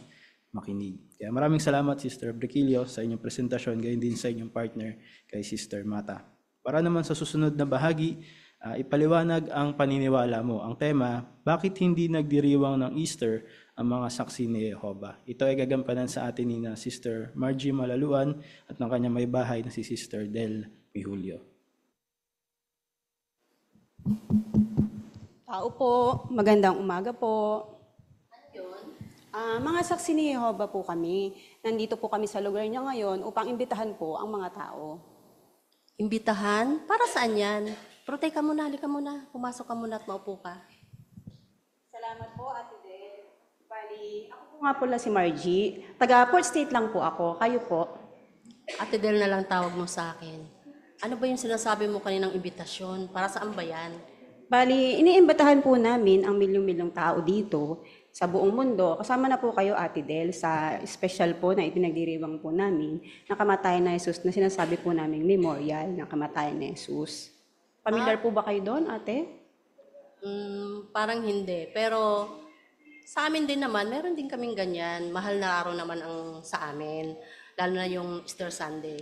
makinig. Kaya maraming salamat Sister Briquillo sa inyong presentasyon, gayon din sa inyong partner kay Sister Mata. Para naman sa susunod na bahagi, ipaliwanag ang paniniwala mo. Ang tema, bakit hindi nagdiriwang ng Easter ang mga saksi ni Jehovah? Ito ay gagampanan sa atin ni na Sister Margie Malaluan at ng kanyang may bahay na si Sister Del Mihulio. Tao po, magandang umaga po. Mga saksi ni Jehovah po kami. Nandito po kami sa lugar niya ngayon upang imbitahan po ang mga tao. Imbitahan? Para saan yan? Pero teka muna, halika muna. Pumasok ka muna at maupo ka. Salamat po, Ate Del. Bali, ako po nga pala si Margie. Taga Port State lang po ako. Kayo po? Ate Del na lang tawag mo sa akin. Ano ba yung sinasabi mo kaninang imbitasyon? Para saan ba yan? Bali, iniimbitahan po namin ang milyong-milyong tao dito sa buong mundo. Kasama na po kayo, Ate Del, sa special po na ipinagdiriwang po namin ng kamatayan na Jesus na sinasabi po namin memorial ng kamatayan ni Jesus. Familiar po ba kayo doon, Ate? Parang hindi. Pero sa amin din naman, meron din kaming ganyan. Mahal na araw naman ang sa amin. Lalo na yung Easter Sunday.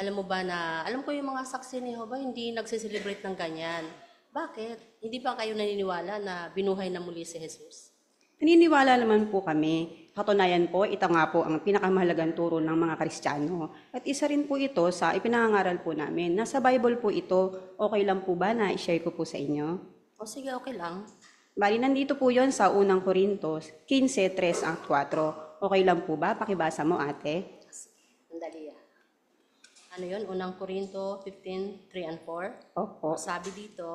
Alam mo ba na, alam ko yung mga saksi ni Jehovah, hindi nagsiselebrate ng ganyan. Bakit? Hindi ba kayo naniniwala na binuhay na muli si Jesus? Naniniwala naman po kami. Katunayan po, ito nga po ang pinakamahalagang turo ng mga Kristiyano. At isa rin po ito sa ipinangangaral po namin. Nasa Bible po ito, okay lang po ba na i-share ko po sa inyo? O sige, okay lang. Bali, nandito po yon sa unang Korintos, 15:3-4. Okay lang po ba? Pakibasa mo, ate. Sandali. Ano yun? Unang Korinto 15:3-4. Opo. Sabi dito,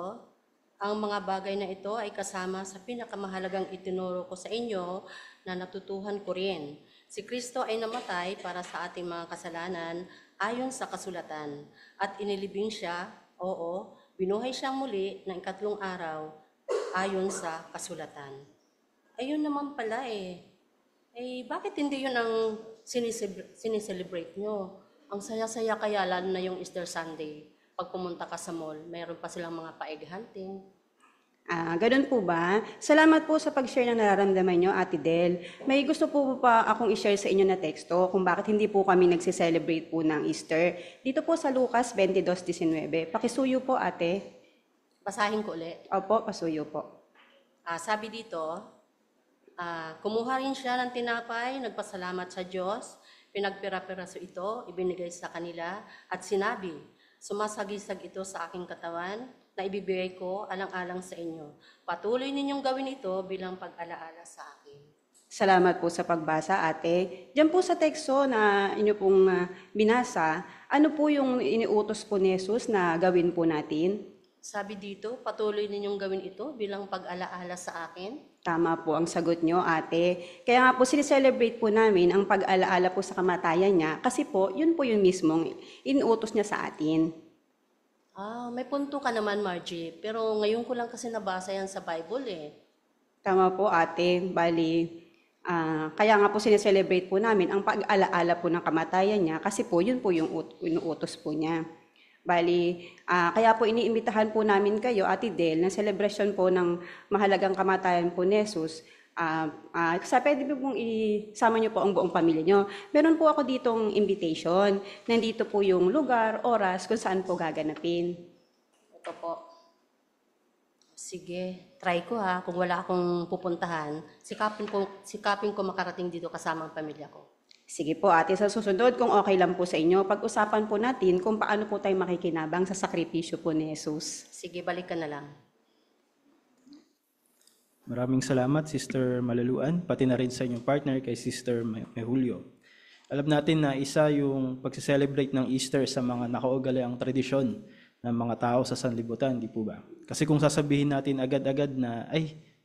ang mga bagay na ito ay kasama sa pinakamahalagang itinuro ko sa inyo na natutuhan ko rin. Si Kristo ay namatay para sa ating mga kasalanan ayon sa kasulatan at inilibing siya, oo, Binuhay siyang muli ng ikatlong araw ayon sa kasulatan. Ayun naman pala eh. Bakit hindi yun ang sineselebrate nyo? Ang saya-saya kaya, lalo na yung Easter Sunday. Pag pumunta ka sa mall, mayroon pa silang mga paegg hunting. Ganun po ba? Salamat po sa pag-share ng nararamdaman nyo, Ate Del. May gusto po pa akong i-share sa inyo na teksto kung bakit hindi po kami nagsiselebrate po ng Easter. Dito po sa Lucas 22:19. Pakisuyo po, ate. Basahin ko ulit. Opo, pasuyo po. Sabi dito, kumuha rin siya ng tinapay, nagpasalamat sa Diyos, pinagpira-piraso ito, ibinigay sa kanila, at sinabi, sumasagisag ito sa aking katawan, na ibibigay ko alang-alang sa inyo. Patuloy ninyong gawin ito bilang pag-alaala sa akin. Salamat po sa pagbasa, ate. Diyan po sa teksto na inyo pong binasa, ano po yung iniutos po ni Jesus na gawin po natin? Sabi dito, patuloy ninyong gawin ito bilang pag-alaala sa akin. Tama po ang sagot nyo, ate. Kaya nga po sineselebrate po namin ang pag-alaala po sa kamatayan niya kasi po, yun po yung mismong inuutos niya sa atin. May punto ka naman, Margie. Pero ngayon ko lang kasi nabasa yan sa Bible eh. Tama po, ate. Bali, kaya nga po sineselebrate po namin ang pag-alaala po ng kamatayan niya kasi po yun po yung inuutos po niya. Bali, kaya po iniimbitahan po namin kayo, Ate Del, na celebration po ng mahalagang kamatayan po ni Jesus. Pwede po pong isama niyo po ang buong pamilya niyo. Meron po ako ditong invitation. Nandito po yung lugar, oras, kung saan po gaganapin. Ito po. Sige, try ko ha. Kung wala akong pupuntahan, sikapin ko makarating dito kasama ang pamilya ko. Sige po, ate, sa susunod, kung okay lang po sa inyo, pag-usapan po natin kung paano po tayo makikinabang sa sakripisyo po ni Jesus. Sige, balik ka na lang. Maraming salamat, Sister Malaluan, pati na rin sa inyong partner kay Sister Mehulio. Alam natin na isa yung pag-celebrate ng Easter sa mga nakaugaliang tradisyon ng mga tao sa sanlibutan, di po ba? Kasi kung sasabihin natin agad-agad na,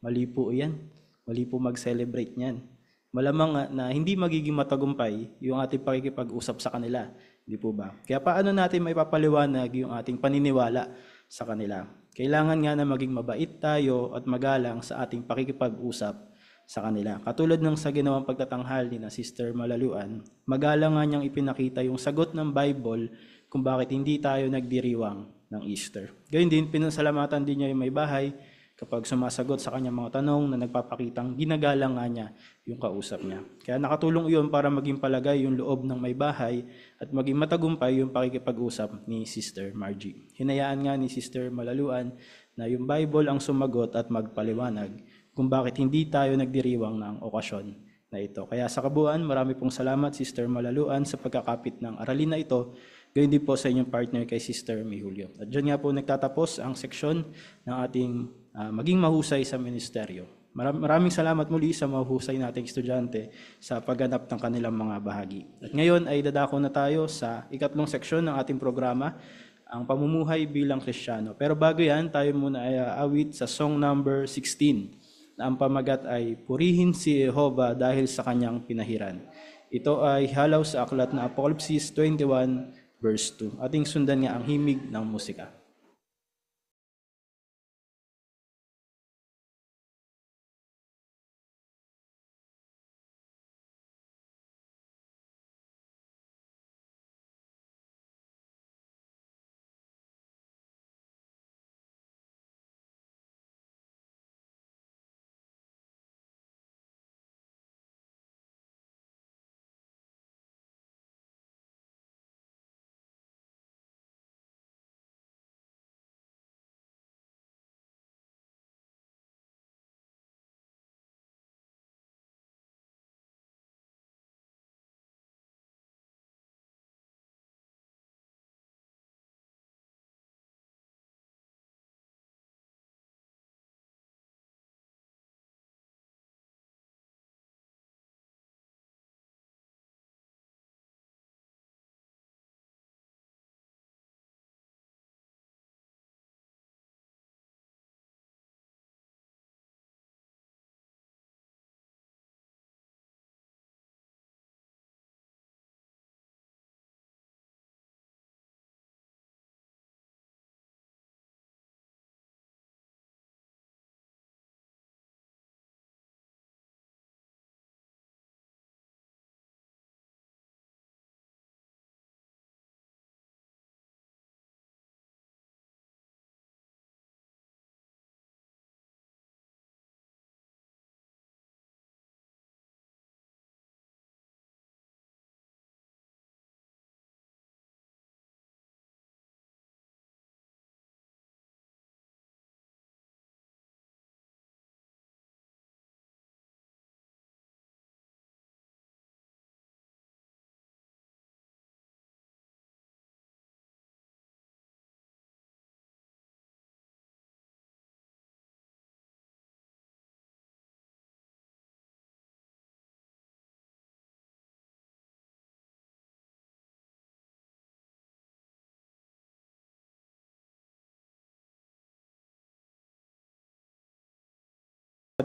mali po yan, mali po mag-celebrate niyan. Malamang na hindi magiging matagumpay yung ating pakikipag-usap sa kanila, di po ba? Kaya paano natin maipapaliwanag yung ating paniniwala sa kanila? Kailangan nga na maging mabait tayo at magalang sa ating pakikipag-usap sa kanila. Katulad ng sa ginawang pagtatanghal ni na Sister Malaluan, magalang nga niyang ipinakita yung sagot ng Bible kung bakit hindi tayo nagdiriwang ng Easter. Gayun din, pinasalamatan din niya yung may bahay kapag sumasagot sa kanyang mga tanong na nagpapakitang ginagalang nga niya yung kausap niya. Kaya nakatulong iyon para maging palagay yung loob ng may bahay at maging matagumpay yung pakikipag-usap ni Sister Margie. Hinayaan nga ni Sister Malaluan na yung Bible ang sumagot at magpaliwanag kung bakit hindi tayo nagdiriwang ng okasyon na ito. Kaya sa kabuuan, marami pong salamat Sister Malaluan sa pagkakapit ng aralin na ito. Gayun din po sa inyong partner kay Sister Mehulio. At dyan nga po nagtatapos ang seksyon ng ating maging mahusay sa ministeryo. Maraming salamat muli sa mahusay nating estudyante sa pagganap ng kanilang mga bahagi. At ngayon ay dadako na tayo sa ikatlong seksyon ng ating programa, ang pamumuhay bilang Kristiyano. Pero bago yan, tayo muna ay awit sa song number 16 na ang pamagat ay Purihin si Jehovah dahil sa kanyang pinahiran. Ito ay halaw sa aklat na Apocalypse 21 verse 2. Ating sundan nga ang himig ng musika.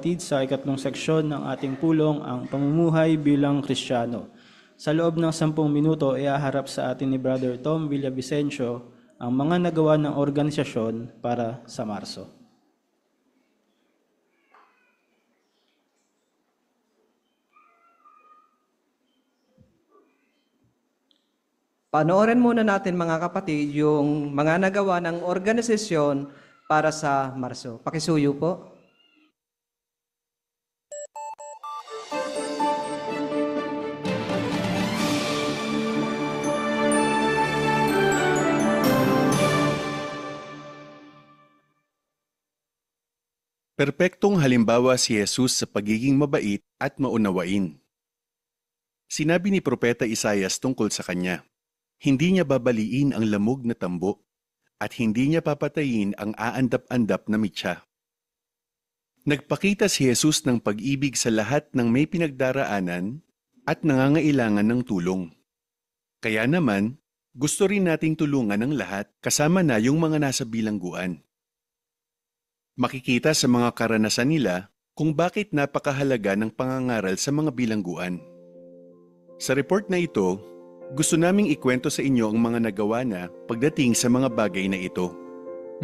kapatid, sa ikatlong seksyon ng ating pulong, ang pamumuhay bilang Kristiyano. Sa loob ng 10 minuto, iaharap sa atin ni Brother Tom Villavicencio ang mga nagawa ng organisasyon para sa Marso. Panoorin muna natin mga kapatid yung mga nagawa ng organisasyon para sa Marso. Pakisuyo po. Perpektong halimbawa si Jesus sa pagiging mabait at maunawain. Sinabi ni Propeta Isaias tungkol sa kanya, hindi niya babaliin ang lamog na tambo at hindi niya papatayin ang aandap-andap na mitya. Nagpakita si Jesus ng pag-ibig sa lahat ng may pinagdaraanan at nangangailangan ng tulong. Kaya naman, gusto rin nating tulungan ng lahat kasama na yung mga nasa bilangguan. Makikita sa mga karanasan nila kung bakit napakahalaga ng pangangaral sa mga bilangguan. Sa report na ito, gusto naming ikwento sa inyo ang mga nagawa na pagdating sa mga bagay na ito.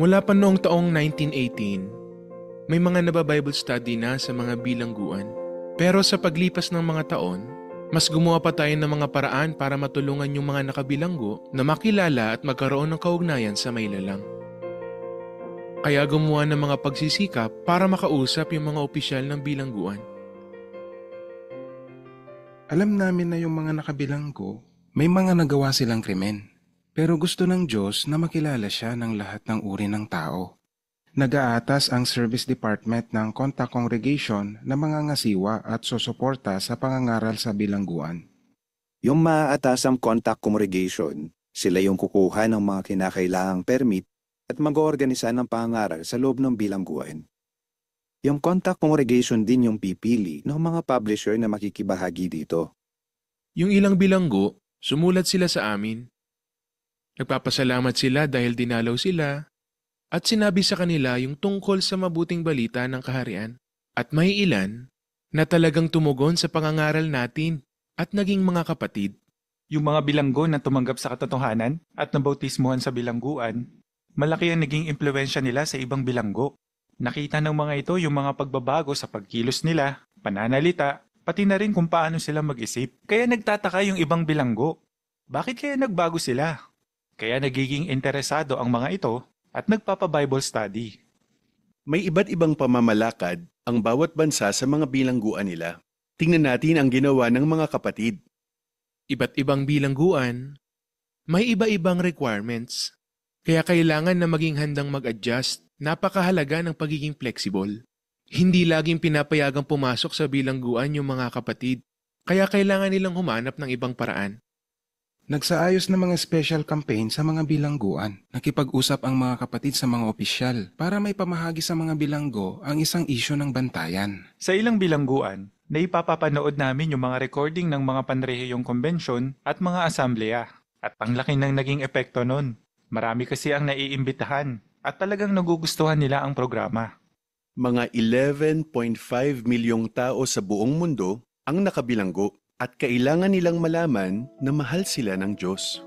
Mula pa noong taong 1918, may mga nababible study na sa mga bilangguan. Pero sa paglipas ng mga taon, mas gumawa pa tayo ng mga paraan para matulungan yung mga nakabilanggo na makilala at magkaroon ng kaugnayan sa may lalang. Kaya gumawa ng mga pagsisikap para makausap yung mga opisyal ng bilangguan. Alam namin na yung mga nakabilanggo, may mga nagawa silang krimen. Pero gusto ng Diyos na makilala siya ng lahat ng uri ng tao. Nag-aatas ang Service Department ng Contact Congregation na mga ngasiwa at susuporta sa pangangaral sa bilangguan. Yung maaatasang Contact Congregation, sila yung kukuha ng mga kinakailangang permit at mag-oorganisa ng pangangaral sa loob ng bilangguan. Yung Contact Congregation din yung pipili ng mga publisher na makikibahagi dito. Yung ilang bilanggo, sumulat sila sa amin. Nagpapasalamat sila dahil dinalaw sila at sinabi sa kanila yung tungkol sa mabuting balita ng kaharian. At may ilan na talagang tumugon sa pangangaral natin at naging mga kapatid. Yung mga bilanggo na tumanggap sa katotohanan at nabautismuhan sa bilangguan, malaki ang naging impluwensya nila sa ibang bilanggo. Nakita ng mga ito yung mga pagbabago sa pagkilos nila, pananalita, pati na rin kung paano sila mag-isip. Kaya nagtataka yung ibang bilanggo. Bakit kaya nagbago sila? Kaya nagiging interesado ang mga ito at nagpapa-Bible study. May iba't ibang pamamalakad ang bawat bansa sa mga bilangguan nila. Tingnan natin ang ginawa ng mga kapatid. Iba't ibang bilangguan, may iba-ibang requirements. Kaya kailangan na maging handang mag-adjust. Napakahalaga ng pagiging flexible. Hindi laging pinapayagang pumasok sa bilangguan yung mga kapatid, kaya kailangan nilang humanap ng ibang paraan. Nagsaayos ng mga special campaign sa mga bilangguan. Nakipag-usap ang mga kapatid sa mga opisyal para may pamahagi sa mga bilanggo ang isang isyu ng bantayan. Sa ilang bilangguan, naipapapanood namin yung mga recording ng mga panrehiyong konbensyon at mga asambleya. At ang laki ng naging epekto nun. Marami kasi ang naiimbitahan at talagang nagugustuhan nila ang programa. Mga 11.5 milyong tao sa buong mundo ang nakabilanggo at kailangan nilang malaman na mahal sila ng Diyos.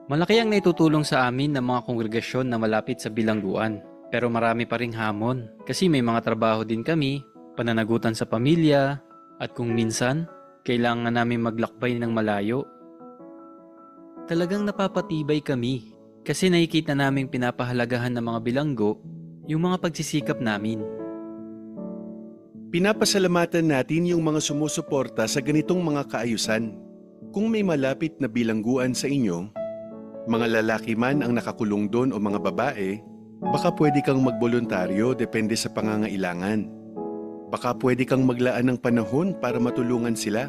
Malaki ang naitutulong sa amin ng mga kongregasyon na malapit sa bilangguan. Pero marami pa ring hamon kasi may mga trabaho din kami, pananagutan sa pamilya, at kung minsan, kailangan namin maglakbay ng malayo. Talagang napapatibay kami kasi nakikita naming pinapahalagahan ng mga bilanggo yung mga pagsisikap namin. Pinapasalamatan natin yung mga sumusuporta sa ganitong mga kaayusan. Kung may malapit na bilangguan sa inyo, mga lalaki man ang nakakulong doon o mga babae, baka pwede kang magboluntaryo depende sa pangangailangan. Baka pwede kang maglaan ng panahon para matulungan sila.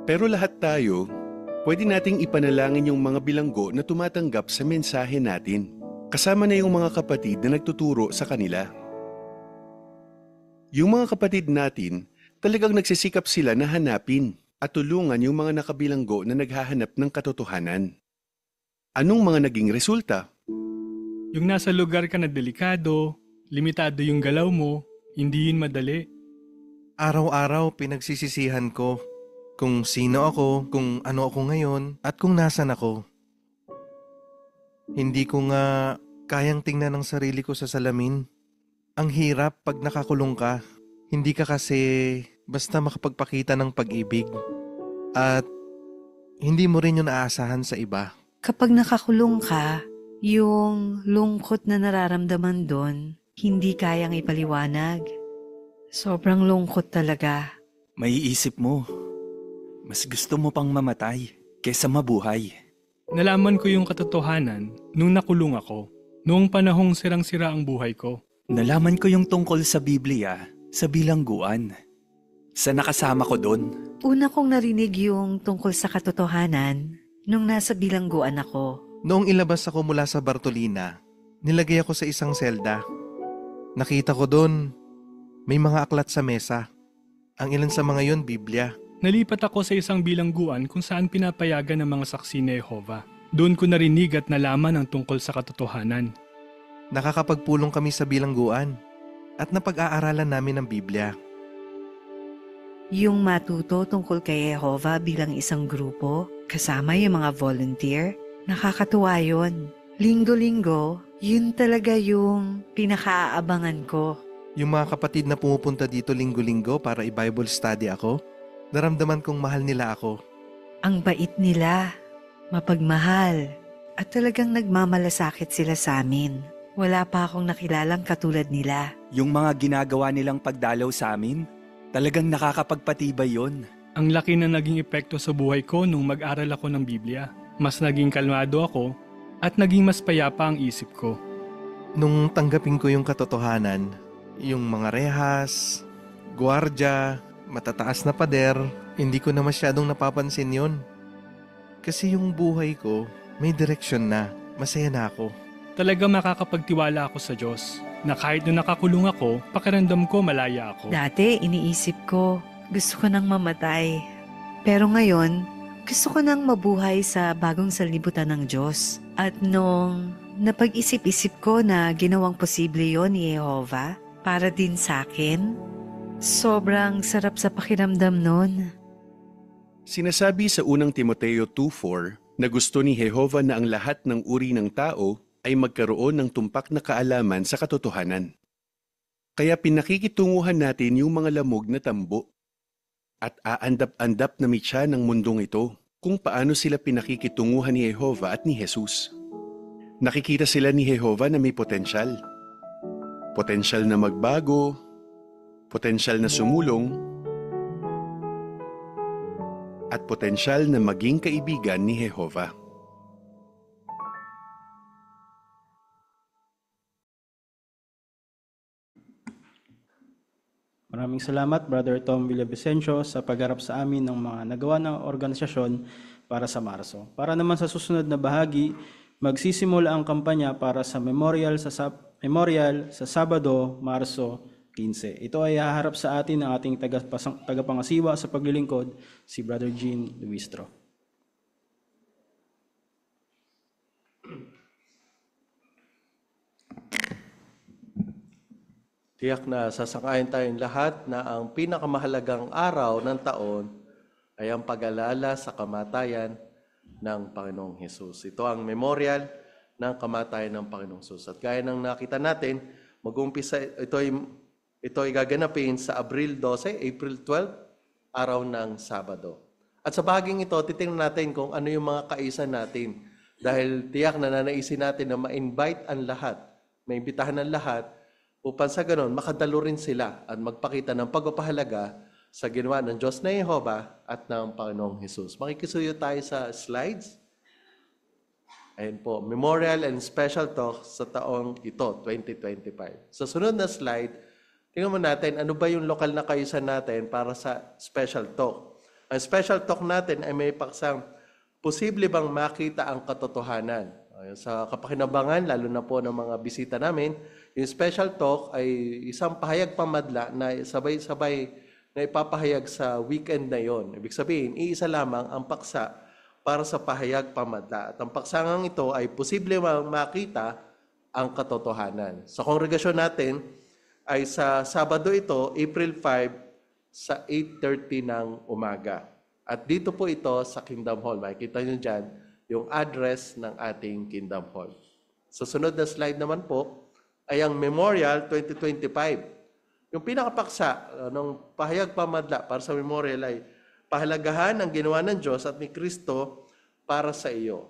Pero lahat tayo, pwede nating ipanalangin yung mga bilanggo na tumatanggap sa mensahe natin. Kasama na yung mga kapatid na nagtuturo sa kanila. Yung mga kapatid natin, talagang nagsisikap sila na hanapin at tulungan yung mga nakabilanggo na naghahanap ng katotohanan. Anong mga naging resulta? Yung nasa lugar ka na delikado, limitado yung galaw mo, Hindi yun madali. Araw-araw pinagsisisihan ko kung sino ako, kung ano ako ngayon, at kung nasan ako. Hindi ko nga kayang tingnan ang sarili ko sa salamin. Ang hirap pag nakakulong ka. Hindi ka kasi basta makapagpakita ng pag-ibig. At hindi mo rin yun aasahan sa iba. Kapag nakakulong ka, yung lungkot na nararamdaman doon, hindi kayang ipaliwanag. Sobrang lungkot talaga. Maiisip mo, mas gusto mo pang mamatay kaysa mabuhay. Nalaman ko yung katotohanan nung nakulong ako, noong panahong sirang-sira ang buhay ko. Nalaman ko yung tungkol sa Biblia sa bilangguan. Sa nakasama ko doon. Una kong narinig yung tungkol sa katotohanan nung nasa bilangguan ako. Noong ilabas ako mula sa Bartolina, nilagay ako sa isang selda. Nakita ko doon, may mga aklat sa mesa. Ang ilan sa mga yon, Biblia. Nalipat ako sa isang bilangguan kung saan pinapayagan ng mga saksi ni Jehova. Doon ko narinig at nalaman ang tungkol sa katotohanan. Nakakapagpulong kami sa bilangguan at napag-aaralan namin ang Biblia. Yung matuto tungkol kay Jehova bilang isang grupo, kasama yung mga volunteer, nakakatuwa yun. Linggo-linggo, yun talaga yung pinakaaabangan ko. Yung mga kapatid na pumupunta dito linggo-linggo para i-Bible study ako, naramdaman kong mahal nila ako. Ang bait nila, mapagmahal, at talagang nagmamalasakit sila sa amin. Wala pa akong nakilalang katulad nila. Yung mga ginagawa nilang pagdalaw sa amin, talagang nakakapagpatibay yon. Ang laki na naging epekto sa buhay ko nung mag-aral ako ng Biblia. Mas naging kalmado ako at naging mas payapa ang isip ko. Nung tanggapin ko yung katotohanan, yung mga rehas, gwardya, matataas na pader, hindi ko na masyadong napapansin yon. Kasi yung buhay ko, may direksyon na, masaya na ako. Talaga makakapagtiwala ako sa Diyos, na kahit nung nakakulong ako, pakiramdam ko malaya ako. Dati, iniisip ko, gusto ko nang mamatay. Pero ngayon, gusto ko nang mabuhay sa bagong sanlibutan ng Diyos. At nung napag-isip-isip ko na ginawang posible yon ni Jehova, para din sa akin, sobrang sarap sa pakiramdam nun. Sinasabi sa unang Timoteo 2:4 na gusto ni Jehova na ang lahat ng uri ng tao ay magkaroon ng tumpak na kaalaman sa katotohanan. Kaya pinakikitunguhan natin yung mga lamog na tambo at aandap-andap na mitya ng mundong ito kung paano sila pinakikitunguhan ni Jehova at ni Jesus. Nakikita sila ni Jehova na may potensyal. Potensyal na magbago, potensyal na sumulong, at potensyal na maging kaibigan ni Jehova. Maraming salamat, Brother Tom Villavicencio, sa pagharap sa amin ng mga nagawa ng organisasyon para sa Marso. Para naman sa susunod na bahagi, magsisimula ang kampanya para sa memorial sa Sabado, Marso 15. Ito ay haharap sa atin ng ating tagapangasiwa sa paglilingkod, si Brother Jean Luistro. Tiyak na sasakayin tayong lahat na ang pinakamahalagang araw ng taon ay ang pag-alala sa kamatayan ng Panginoong Hesus. Ito ang memorial ng kamatayan ng Panginoong Hesus. At gaya ng nakita natin, mag-umpisa, ito ay gaganapin sa April 12, April 12, araw ng Sabado. At sa baging ito, titingnan natin kung ano yung mga kaisa natin. Dahil tiyak na nanaisin natin na ma-invite ang lahat, maimbitahan ang lahat, upang sa ganon, makadalo rin sila at magpakita ng pagpapahalaga sa ginawa ng Diyos na Jehova at ng Panginoong Hesus. Makikisuyo tayo sa slides. Ayan po, Memorial and Special Talk sa taong ito, 2025. Sa sunod na slide, tingnan mo natin ano ba yung lokal na kaisa natin para sa Special Talk. Ang Special Talk natin ay may paksang posible bang makita ang katotohanan. Sa kapakinabangan, lalo na po ng mga bisita namin, yung special talk ay isang pahayag pamadla na sabay-sabay na ipapahayag sa weekend na yon. Ibig sabihin, iisa lamang ang paksa para sa pahayag pamadla. At ang paksangang ito ay posible makita ang katotohanan. Sa kongregasyon natin, ay sa Sabado ito, April 5, sa 8:30 ng umaga. At dito po ito sa Kingdom Hall. Makikita nyo dyan yung address ng ating Kingdom Hall. Susunod na slide naman po ay ang Memorial 2025. Yung pinakapaksa ng pahayag pamadla para sa Memorial ay pahalagahan ang ginawa ng Diyos at ni Kristo para sa iyo.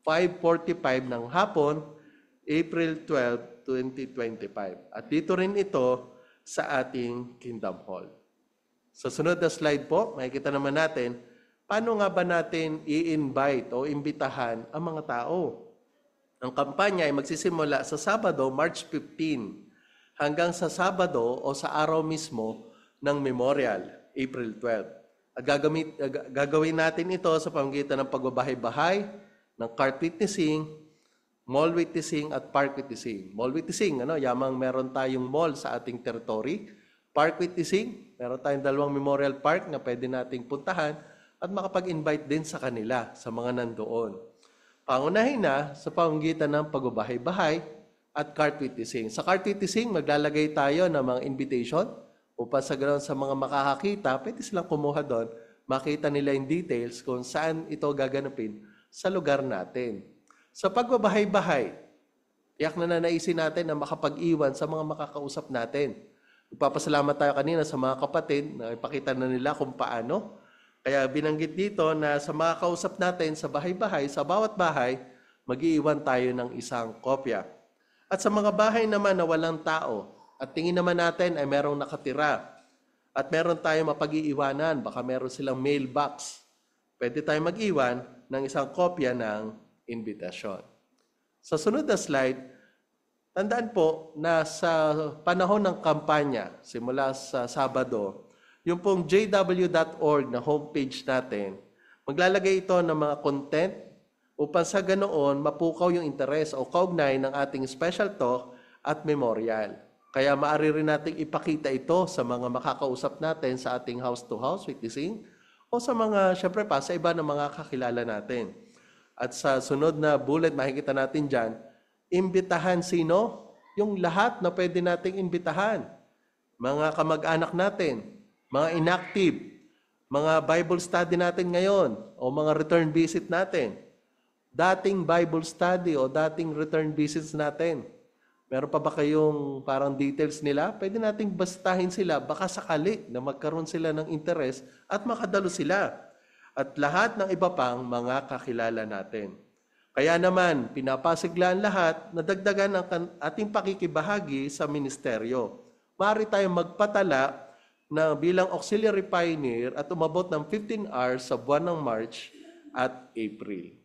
5:45 ng hapon, April 12, 2025. At dito rin ito sa ating Kingdom Hall. Sa sunod na slide po, makikita naman natin, paano nga ba natin i-invite o imbitahan ang mga tao? Ang kampanya ay magsisimula sa Sabado, March 15, hanggang sa Sabado o sa araw mismo ng Memorial, April 12. At gagawin natin ito sa pamamagitan ng pagbabahay-bahay, ng cart witnessing, mall witnessing at park witnessing. Mall witnessing, yamang meron tayong mall sa ating territory. Park witnessing, meron tayong 2 memorial park na pwede nating puntahan at makapag-invite din sa kanila, sa mga nandoon. Pangunahin na sa pamamagitan ng pagbabahay-bahay at cart witnessing. Sa cart witnessing, maglalagay tayo ng mga invitation upang sa ganoon sa mga makakakita, pwede silang kumuha doon, makita nila yung details kung saan ito gaganapin sa lugar natin. Sa pagbabahay-bahay, tiyak na nanaisin natin na makapag-iwan sa mga makakausap natin. Nagpapasalamat tayo kanina sa mga kapatid na ipakita na nila kung paano. Kaya binanggit dito na sa mga kausap natin sa bahay-bahay, sa bawat bahay, mag-iiwan tayo ng isang kopya. At sa mga bahay naman na walang tao, at tingin naman natin ay merong nakatira, at meron tayong mapag-iiwanan, baka meron silang mailbox, pwede tayong mag-iwan ng isang kopya ng invitasyon. Sa sunod na slide, tandaan po na sa panahon ng kampanya, simula sa Sabado, yung pong jw.org na homepage natin, maglalagay ito ng mga content upang sa ganoon mapukaw yung interes o kaugnay ng ating special talk at memorial. Kaya maaari rin nating ipakita ito sa mga makakausap natin sa ating house-to-house witnessing o sa mga, syempre pa, sa iba na mga kakilala natin. At sa sunod na bullet, makikita natin dyan, imbitahan sino? Yung lahat na pwede nating imbitahan. Mga kamag-anak natin, mga inactive, mga Bible study natin ngayon, o mga return visit natin. Dating Bible study o dating return visits natin. Meron pa ba kayong parang details nila? Pwede nating bastahin sila, baka sakali na magkaroon sila ng interes at makadalo sila. At lahat ng iba pang mga kakilala natin. Kaya naman, pinapasiglaan lahat na dagdagan ang ating pakikibahagi sa ministeryo. Maaari tayong magpatala na bilang auxiliary pioneer at umabot ng 15 hours sa buwan ng March at April.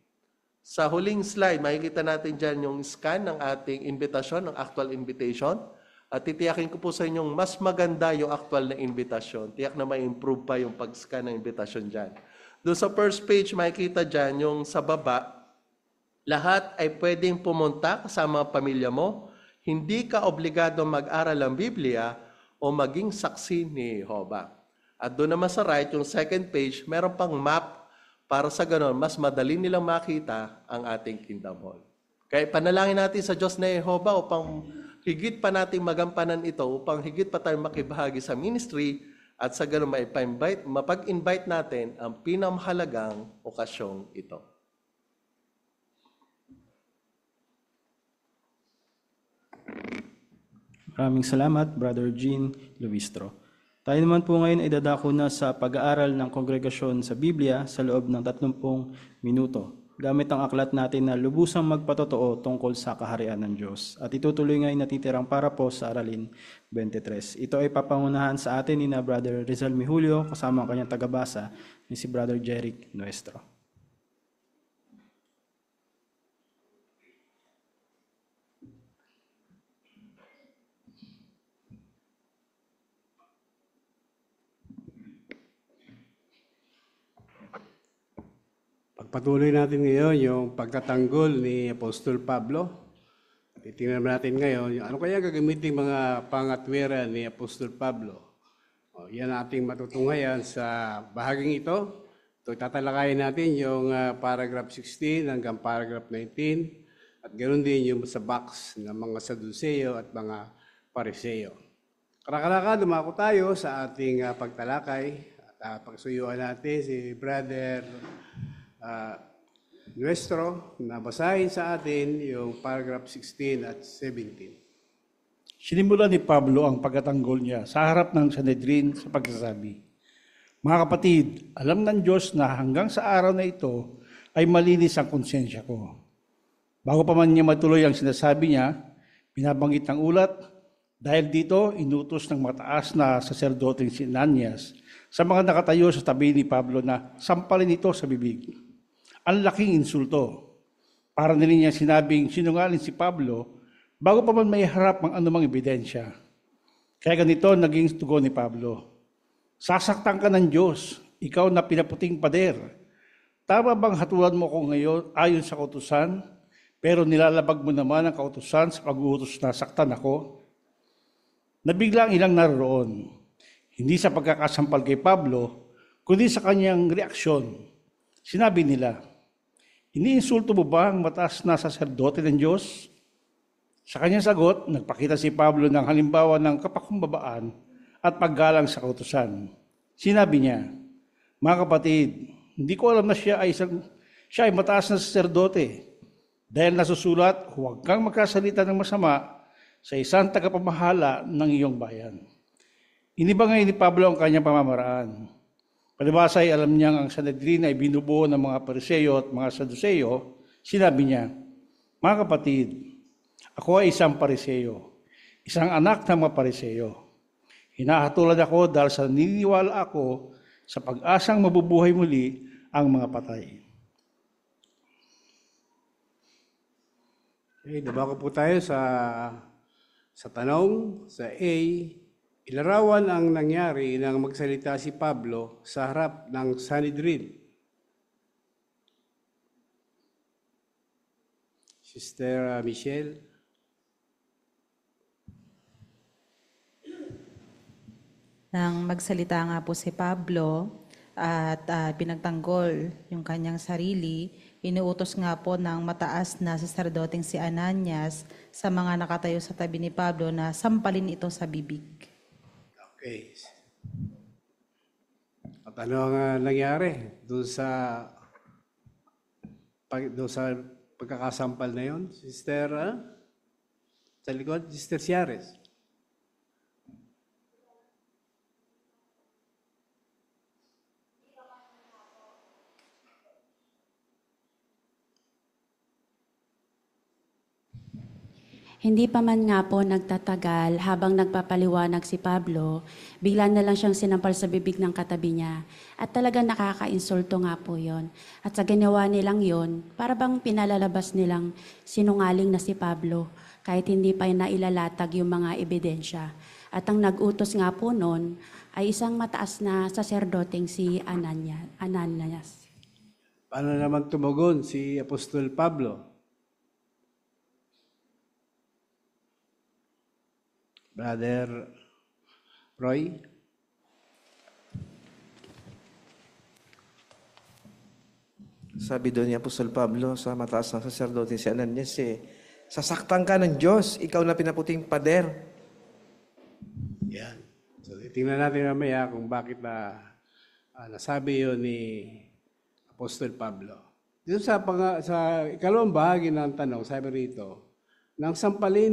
Sa huling slide, makikita natin dyan yung scan ng ating invitation, ng actual invitation. At titiyakin ko po sa inyong mas maganda yung actual na invitation. Tiyak na may improve pa yung pag-scan ng invitation dyan. Doon sa first page, makikita dyan yung sa baba, lahat ay pwedeng pumunta kasama ang pamilya mo. Hindi ka obligado mag-aral ng Biblia o maging saksi ni Jehovah. At doon naman sa right, yung second page, meron pang map para sa ganon, mas madali nilang makita ang ating Kingdom Hall. Kaya panalangin natin sa Diyos na Jehovah upang higit pa nating magampanan ito, upang higit pa tayong makibahagi sa ministry at sa ganon mapag-invite natin ang pinamahalagang okasyong ito. Maraming salamat, Brother Jean Luistro. Tayo naman po ngayon ay dadako na sa pag-aaral ng kongregasyon sa Biblia sa loob ng 30 minuto, gamit ang aklat natin na lubusang magpatotoo tungkol sa kaharian ng Diyos. At itutuloy ngayon natitirang para po sa Aralin 23. Ito ay papangunahan sa atin ni na Brother Rizal Mihulio kasama ang kanyang tagabasa ni si Brother Jeric Nuestro. Pagpatuloy natin ngayon yung pagtatanggol ni Apostol Pablo. Titingnan natin ngayon yung ano kaya gagamitin mga pangatwiran ni Apostol Pablo. Yan ating matutunghayan sa bahaging ito. Ito tatalakayin natin yung paragraph 16 hanggang paragraph 19 at ganoon din yung sa box ng mga Saduceo at mga Pariseo. Karakaraka, dumako tayo sa ating pagtalakay at pagsuyuan natin si Brother Nuestro na basahin sa atin yung paragraph 16 at 17. Sinimula ni Pablo ang pagtatanggol niya sa harap ng Sanhedrin sa pagsasabi, "Mga kapatid, alam ng Diyos na hanggang sa araw na ito ay malinis ang konsensya ko." Bago pa man niya matuloy ang sinasabi niya, binabanggit ng ulat, dahil dito inutos ng mataas na saserdoteng si Ananias sa mga nakatayo sa tabi ni Pablo na sampalin ito sa bibig. Ang laking insulto. Para nila niya sinabing sinungaling si Pablo bago pa man may harap ang anumang ebidensya. Kaya ganito naging tugon ni Pablo, "Sasaktan ka ng Diyos, ikaw na pinaputing pader. Tama bang hatulan mo ko ngayon ayon sa kautusan, pero nilalabag mo naman ang kautusan sa pag-uutos na saktan ako?" Nabigla ang ilang naroon, hindi sa pagkakasampal kay Pablo, kundi sa kanyang reaksyon. Sinabi nila, "Iniinsulto mo ba ang mataas na saserdote ng Diyos?" Sa kanyang sagot, nagpakita si Pablo ng halimbawa ng kapakumbabaan at paggalang sa kautusan. Sinabi niya, "Mga kapatid, hindi ko alam na siya ay mataas na saserdote. Dahil nasusulat, huwag kang magkasalita ng masama sa isang tagapamahala ng iyong bayan." Iniba ngayon ni Pablo ang kanyang pamamaraan. Palibhasa ay alam niyang ang Sanhedrin ay binubuo ng mga Pariseo at mga Saduceo. Sinabi niya, "Mga kapatid, ako ay isang Pariseo, isang anak ng mga Pariseo. Hinahatulan ako dahil sa naniniwala ako sa pag-asang mabubuhay muli ang mga patay." Okay, dabako po tayo sa tanong, sa A. Ilarawan ang nangyari nang magsalita si Pablo sa harap ng Sanhedrin. Sister Michelle. Nang magsalita nga po si Pablo at pinagtanggol yung kanyang sarili, inuutos nga po ng mataas na saserdoteng si Ananias sa mga nakatayo sa tabi ni Pablo na sampalin ito sa bibig. Okay. At ano ang nangyari doon sa pagkakasampal na yon? Sister, sa likod, Sister Ciares. Hindi pa man nga po nagtatagal habang nagpapaliwanag si Pablo, bigla na lang siyang sinampal sa bibig ng katabi niya. At talagang nakaka-insulto nga po yon. At sa ginawa nilang yon, para bang pinalalabas nilang sinungaling na si Pablo kahit hindi pa nailalatag yung mga ebidensya. At ang nag-utos nga po noon ay isang mataas na saserdoteng si Ananias. Paano naman tumugon si Apostol Pablo? Brother Roy? Sabi doon ni Apostol Pablo sa mataas na saserdote si Ananias, "Sasaktan ka ng Diyos, ikaw na pinaputing pader." Yan. So, tingnan natin mamaya kung bakit nasabi yun ni Apostol Pablo. Dito sa ikalawang bahagi ng tanong, sabi rito, nang sampalin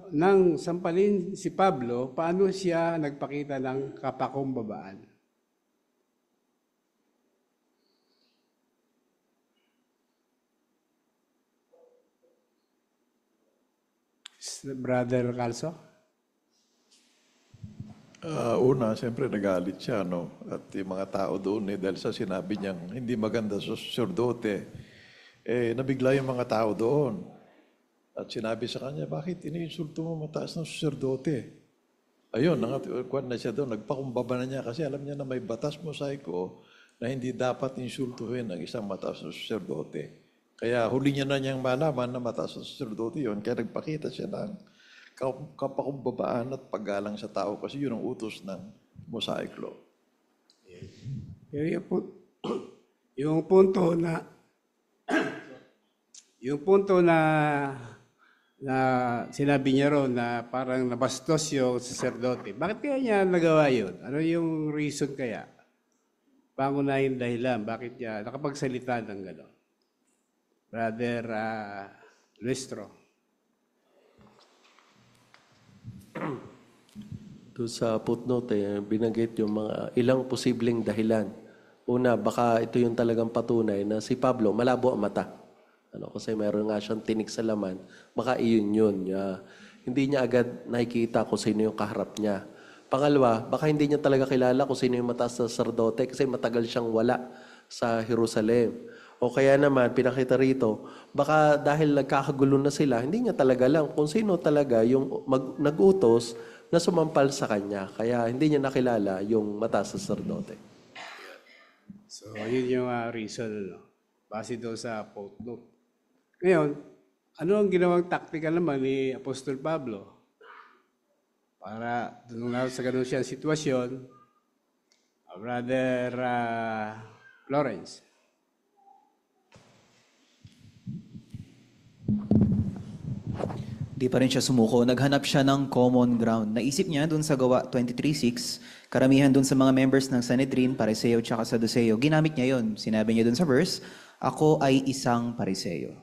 nang sampalin si Pablo, paano siya nagpakita ng kapakumbabaan? Brother Calso? Una, siyempre nagalit siya, no? At yung mga tao doon, dahil sa sinabi niyang hindi maganda sa saserdote, nabigla yung mga tao doon. At sinabi sa kanya, "Bakit iniinsulto mo mataas ng saserdote?" Ayun, kuwan na siya doon, nagpakumbaba na niya kasi alam niya na may batas mosaiko na hindi dapat insultuhin ang isang mataas na saserdote. Kaya huli niya na niyang malaman na mataas na saserdote yun, kaya nagpakita siya ng kapakumbabaan at paggalang sa tao kasi yun ang utos ng Mosaic Law. Yung punto na na sinabi niya ron na parang nabastos yung saserdote. Bakit kaya niya nagawa yun? Ano yung reason kaya? Pangunahing dahilan, bakit niya nakapagsalita ng gano'n? Brother Lustro. Doon sa footnote, binanggit yung mga ilang posibleng dahilan. Una, baka ito yung talagang patunay na si Pablo malabo ang mata. Kasi mayroon nga siyang tinik sa laman, baka iyon yun. Hindi niya agad nakikita kung sino yung kaharap niya. Pangalawa, baka hindi niya talaga kilala kung sino yung mataas na sacerdote kasi matagal siyang wala sa Jerusalem. O kaya naman, pinakita rito, baka dahil nagkakagulo na sila, hindi niya talaga alam kung sino talaga yung nag-utos na sumampal sa kanya. Kaya hindi niya nakilala yung mataas na sacerdote. So, yun yung reason, base doon sa footnote. Ngayon, ano ang ginawang taktika naman ni Apostol Pablo? Para doon sa ganun siyang sitwasyon, Brother Lawrence. Di pa rin siya sumuko. Naghanap siya ng common ground. Naisip niya dun sa Gawa 23:6, karamihan dun sa mga members ng Sanhedrin, Pariseo at Saduseo, ginamit niya yon. Sinabi niya dun sa verse, ako ay isang Pariseo.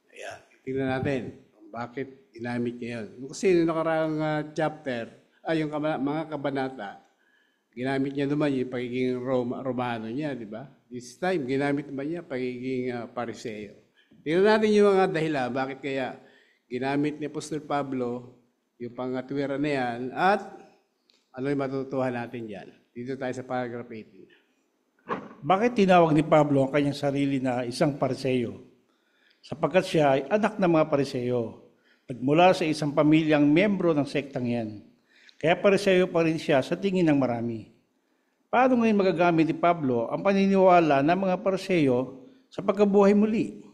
Ayan, tingnan natin kung bakit ginamit niya yun. Kasi yung nakaraang chapter, yung mga kabanata, ginamit niya naman yung pagiging Romano niya, di ba? This time, ginamit naman niya pagiging Pariseo. Tingnan natin yung mga dahilan, bakit kaya ginamit ni Apostol Pablo yung pangatwiran na yan at ano yung matutuhan natin dyan. Dito tayo sa paragraph 18. Bakit tinawag ni Pablo ang kanyang sarili na isang Pariseo? Sapagkat siya ay anak ng mga Pariseo. Nagmula sa isang pamilyang membro ng sektang yan. Kaya Pariseo pa rin siya sa tingin ng marami. Paano ngayon magagamit ni Pablo ang paniniwala ng mga Pariseo sa pagkabuhay muli?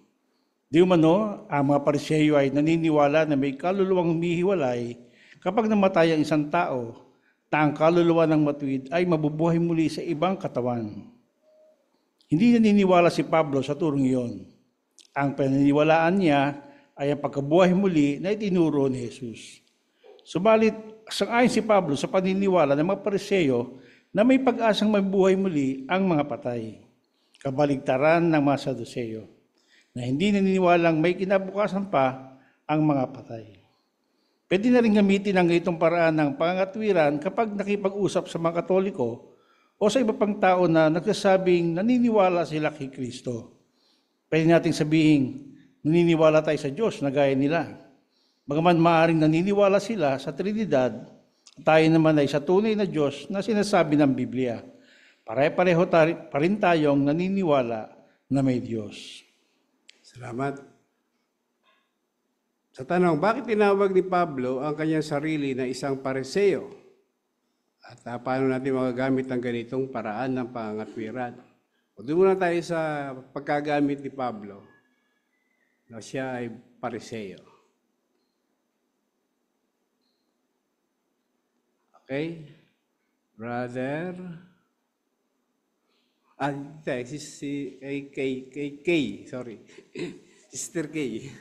Di umano, ang mga Pariseo ay naniniwala na may kaluluwang humihiwalay kapag namatay ang isang tao, na ang kaluluwa ng matuwid ay mabubuhay muli sa ibang katawan. Hindi naniniwala si Pablo sa turong iyon. Ang paniniwalaan niya ay ang pagkabuhay muli na itinuro ni Jesus. Subalit, sang-ayon si Pablo sa paniniwala ng mga Pariseo na may pag-asang mabuhay muli ang mga patay. Kabaligtaran ng mga Saduseo, na hindi naniniwalang may kinabukasan pa ang mga patay. Pwede na rin gamitin ang ganitong paraan ng pangangatwiran kapag nakipag-usap sa mga Katoliko o sa iba pang tao na nagsasabing naniniwala sila kay Kristo. Pwede nating sabihin, naniniwala tayo sa Diyos na gaya nila. Bagaman maaaring naniniwala sila sa Trinidad, tayo naman ay sa tunay na Diyos na sinasabi ng Biblia. Pare-pareho pa rin tayong naniniwala na may Diyos. Salamat. Sa tanong, bakit tinawag ni Pablo ang kanyang sarili na isang Pariseo? At paano natin magagamit ang ganitong paraan ng pangatwiran? O doon muna tayo sa pagkagamit ni Pablo na siya ay Pariseo. Okay? Brother? Sorry. Sister Kay.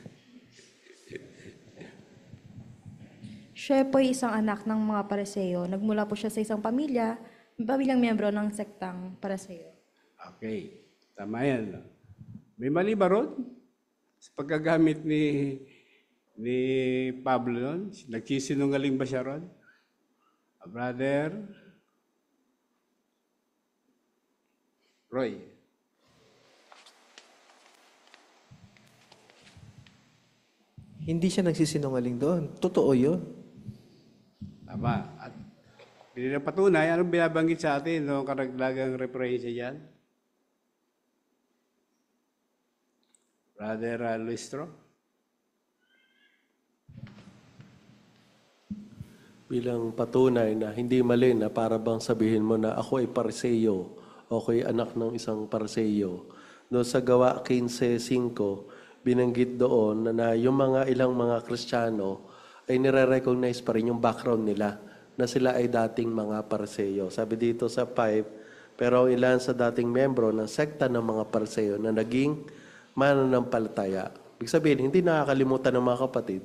Siya po ay isang anak ng mga Pariseo. Nagmula po siya sa isang pamilyang miyembro ng sektang Pariseo. Okay. Tama yan. May mali ba ron? Sa pagkagamit ni Pablo nun? Nagsisinungaling ba siya ron? Brother Roy. Hindi siya nagsisinungaling doon. Totoo yun. Tama. At bilang patunay, anong binabanggit sa atin noong karagdagang referensya dyan? Brother Lustro? Bilang patunay na hindi mali na para bang sabihin mo na ako ay Pariseo, ako ay anak ng isang Pariseo. Doon sa Gawa 15:5, binanggit doon na yung ilang mga Kristiyano ay nire-recognize pa rin yung background nila na sila ay dating mga Pariseo. Sabi dito sa 5, pero ilan sa dating membro ng sekta ng mga Pariseo na naging mananampalataya. Ibig sabihin, hindi nakakalimutan ng mga kapatid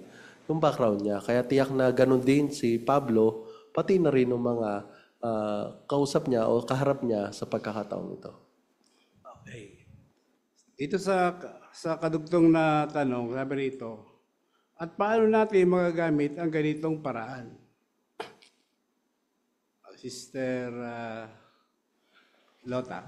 yung background niya. Kaya tiyak na ganun din si Pablo, pati na rin ng mga kausap niya o kaharap niya sa pagkakataong ito. Okay. Dito sa kadugtong na tanong, sabi rito, at paano natin magagamit ang ganitong paraan? Sister Lota.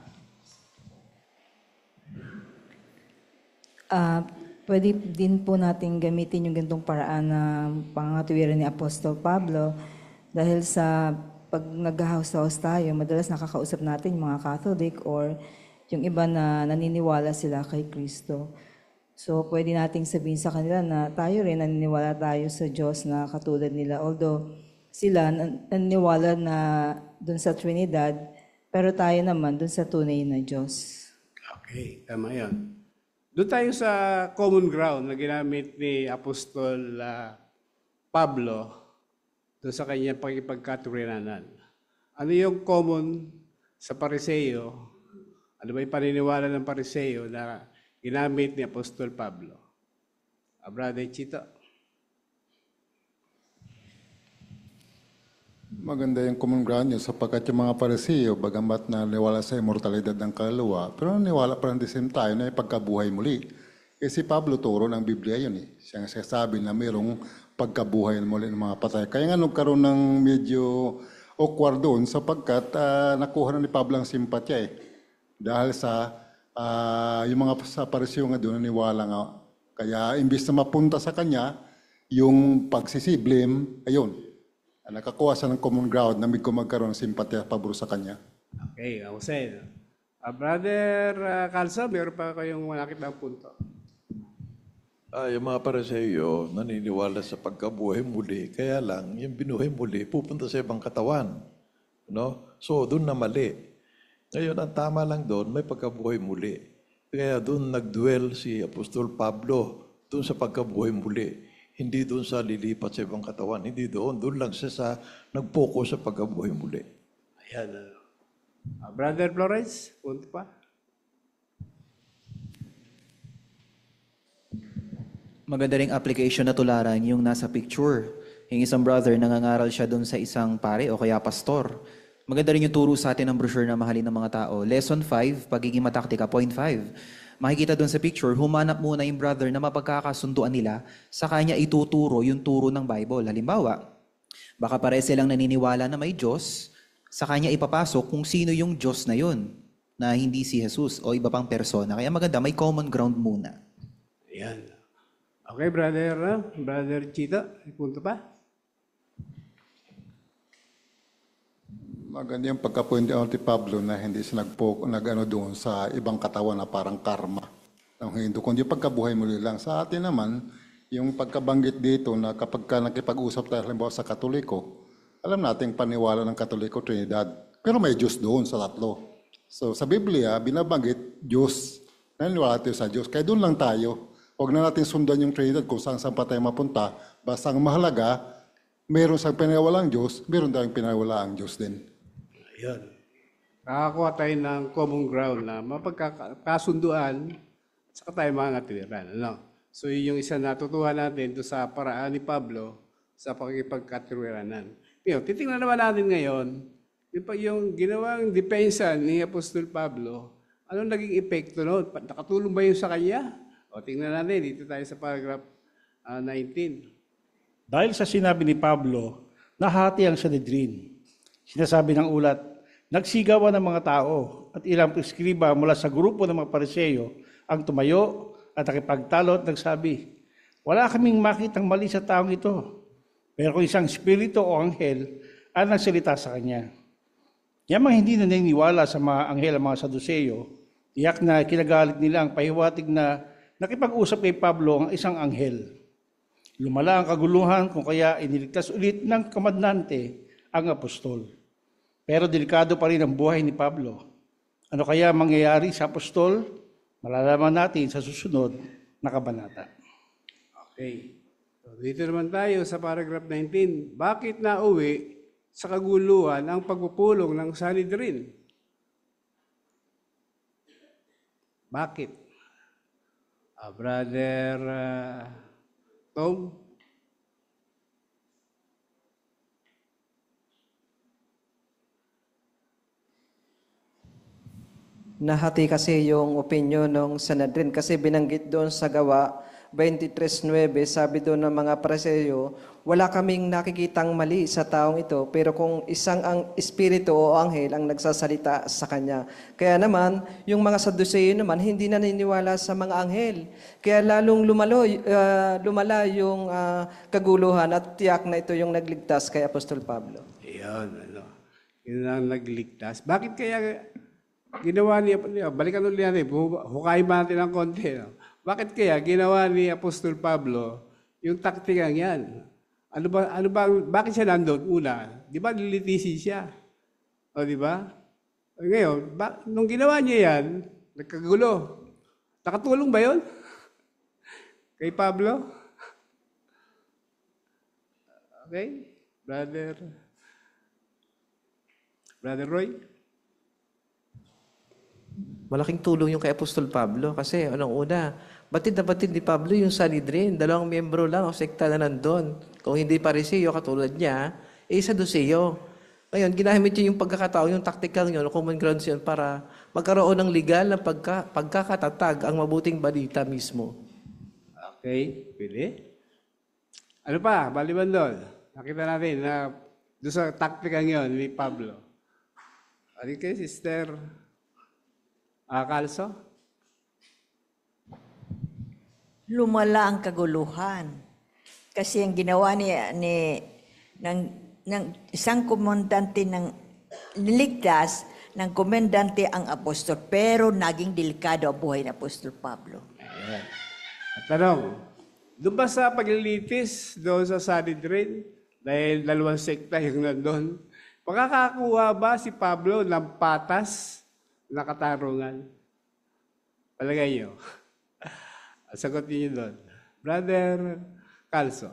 Pwede din po natin gamitin yung ganitong paraan na pangangatuwiran ni Apostol Pablo dahil sa pag nag-house-house tayo, madalas nakakausap natin yung mga Catholic or yung iba na naniniwala sila kay Kristo. So, pwede nating sabihin sa kanila na tayo rin naniniwala tayo sa Diyos na katulad nila. Although sila naniniwala na dun sa Trinidad, pero tayo naman dun sa tunay na Diyos. Okay, tama yun. Doon tayo sa common ground na ginamit ni Apostol Pablo doon sa kanyang pagkipagkatwiranan. Ano yung common sa Pariseo? Ano ba yung paniniwala ng Pariseo na ginamit ni Apostol Pablo? Brother Chito. Maganda yung common ground yun sapagkat yung mga Pariseo, bagamat na niwala sa immortalidad ng kaluluwa, pero niwala pa rin the same time na ipagkabuhay muli. Kasi Pablo turo ng Biblia yun eh. Siya sasabi na mayroong pagkabuhay muli ng mga patay. Kaya nga nagkaroon ng medyo awkward doon sapagkat nakuha na ni Pablo ang simpatya eh. Dahil sa yung mga sa Pariseo nga doon naniwala nga. Kaya imbis na mapunta sa kanya, yung pagsisiblim, ayun, nakakuha siya ng common ground na may magkaroon ng simpatya pabor sa kanya. Okay, Jose. Brother Calza, meron pa kayong malakit na punto? Yung mga Pariseo naniniwala sa pagkabuhay muli, kaya lang yung binuhay muli pupunta sa ibang katawan. No? So doon na mali. Ngayon, ang tama lang doon, may pagkabuhay muli. Kaya doon nagdwell si Apostol Pablo doon sa pagkabuhay muli. Hindi doon sa lilipat sa ibang katawan. Hindi doon. Doon lang siya sa nag-focus sa pagkabuhay muli. Ayan. Brother Flores, punto pa? Maganda ring application na tularan yung nasa picture. Yung isang brother, nangangaral siya doon sa isang pare o kaya pastor. Maganda rin yung turo sa atin ng brochure na mahalin ng mga tao. Lesson 5, pagiging mataktika, point 5. Makikita doon sa picture, humanap muna yung brother na mapagkakasunduan nila, sa kanya ituturo yung turo ng Bible. Halimbawa, baka pare silang naniniwala na may Diyos, sa kanya ipapasok kung sino yung Diyos na yun, na hindi si Jesus o iba pang persona. Kaya maganda, may common ground muna. Ayan. Okay, Brother Chito, punto pa? Maganda yung pagka-point out ni Pablo na hindi siya nag-ano doon sa ibang katawan na parang karma ng Hindu, kundi pagkabuhay muli lang. Sa atin naman, yung pagkabanggit dito na kapag nakipag-usap tayo halimbawa sa Katoliko, alam natin paniwala ng Katoliko Trinidad. Pero may Diyos doon sa tatlo. So sa Biblia, binabanggit Diyos. Naniniwala tayo sa Diyos. Kaya doon lang tayo. Huwag na natin sundan yung Trinidad kung saan pa tayo mapunta. Basta ang mahalaga, meron sa pinawalaang Diyos, meron tayong pinawalaang Diyos din. Ayun. Nakakuha tayo ng common ground na mapagkakasunduan sa tayo mga katwiran. Ano? So yun yung isa natutuhan natin doon sa paraan ni Pablo sa pakikipagkatwiranan. Titingnan naman natin ngayon, yung ginawang depensa ni Apostol Pablo, anong naging epekto noon? Nakatulong ba yun sa kanya? O tingnan natin, dito tayo sa paragraph 19. Dahil sa sinabi ni Pablo, nahati ang Sanhedrin. Sinasabi ng ulat, nagsigawan ng mga tao at ilang eskriba mula sa grupo ng mga Pariseo ang tumayo at nakipagtalo at nagsabi, wala kaming makitang mali sa taong ito. Pero kung isang espiritu o anghel ang nagsalita sa kanya. Yamang hindi naniniwala sa mga anghel ang mga Saduceo, tiyak na kinagalit nila ang pahiwatig na nakipag-usap kay Pablo ang isang anghel. Lumala ang kaguluhan kung kaya iniligtas ulit ng kamadnante ang apostol. Pero delikado pa rin ang buhay ni Pablo. Ano kaya mangyayari sa apostol? Malalaman natin sa susunod na kabanata. Okay. So, dito naman tayo sa paragraph 19. Bakit nauwi sa kaguluhan ang pagpupulong ng Sanhedrin? Bakit? Brother Tom? nahati kasi yung opinion ng Sanhedrin kasi binanggit doon sa Gawa 23:9, sabi doon ng mga Pariseo, wala kaming nakikitang mali sa taong ito, pero kung isang ang espiritu o anghel ang nagsasalita sa kanya. Kaya naman, yung mga Saduseo naman, hindi naniniwala sa mga anghel. Kaya lalong lumala yung kaguluhan at tiyak na ito yung nagligtas kay Apostol Pablo. Iyon, yun ang nagligtas. Bakit kaya ginawa niya, balikan ulit natin, hukayin ba natin ng konti, no? Bakit kaya ginawa ni Apostol Pablo yung taktikang yan? Bakit siya nandun? Una, di ba nilitisin siya? O di ba? Ngayon, nung ginawa niya yan, nagkagulo. Nakatulong ba yun? Kay Pablo? Okay? Brother Roy? Malaking tulong yung kay Apostol Pablo kasi unang-una, batid na batid ni Pablo yung Sanhedrin. 2 miyembro lang o sekta na nandun. Kung hindi Pariseo katulad niya, Saduseo. Ngayon, ginamit niya yung pagkakataon, yung tactical yun, common grounds yun para magkaroon ng legal na pagkakatatag ang mabuting balita mismo. Okay, pwede. Ano pa, baliban doon? Nakita natin na doon sa tactical yun ni Pablo. Ano kay Sister Calso? Lumala ang kaguluhan. Kasi ang ginawa ng isang komandante ng niligtas ng komandante ang apostol, pero naging delikado ang buhay ng Apostol Pablo. Ayan. At tanong, doon ba sa paglilitis doon sa Sanhedrin, dahil 2 sekta yung nandun, makakakuha ba si Pablo ng patas na katarungan? Palagay niyo. Sagot niyo doon. Brother Calso.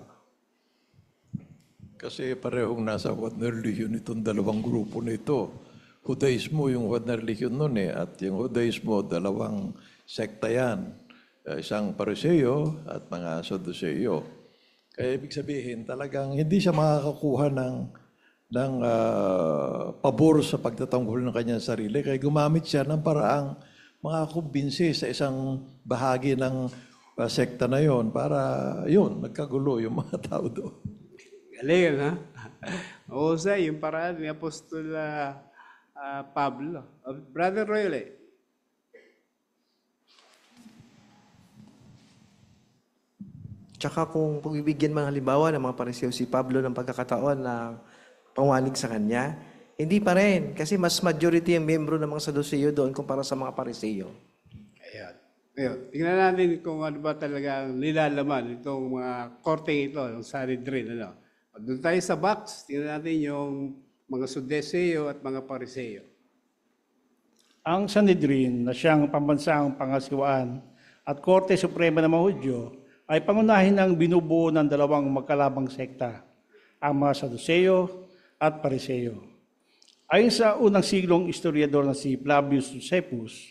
Kasi parehong nasa Wagner Legion itong dalawang grupo na ito. Judaismo yung Wagner Legion nun at yung Judaismo, 2 sekta yan. Isang Pariseo at mga Saduseo. Kaya ibig sabihin, talagang hindi siya makakakuha ng pabor sa pagtatanggol ng kanyang sarili. Kaya gumamit siya ng paraang makakumbinsi sa isang bahagi ng sekta na yon para yun, nagkagulo yung mga tao doon. Galing, ha? Mahusay yung paraan ni Apostol Pablo. Brother Royle. Tsaka kung bibigyan mga halimbawa ng mga Pariseo si Pablo ng pagkakataon na pangwanig sa kanya, hindi pa rin. Kasi mas majority ang membro ng mga Saduseo doon kumpara sa mga Pariseo. Ayan. Ngayon, tingnan natin kung ano ba talaga nilalaman itong mga korteng ito, yung Sanhedrin. Doon tayo sa box, tingnan natin yung mga Saduseo at mga Pariseo. Ang Sanhedrin na siyang pambansang pangasiwaan at Korte Suprema ng mga Hudyo ay pangunahin ng binubuo ng 2 magkalabang sekta, ang mga Saduseo at Pariseo. Ayon sa unang siglong historiador na si Flavius Josephus,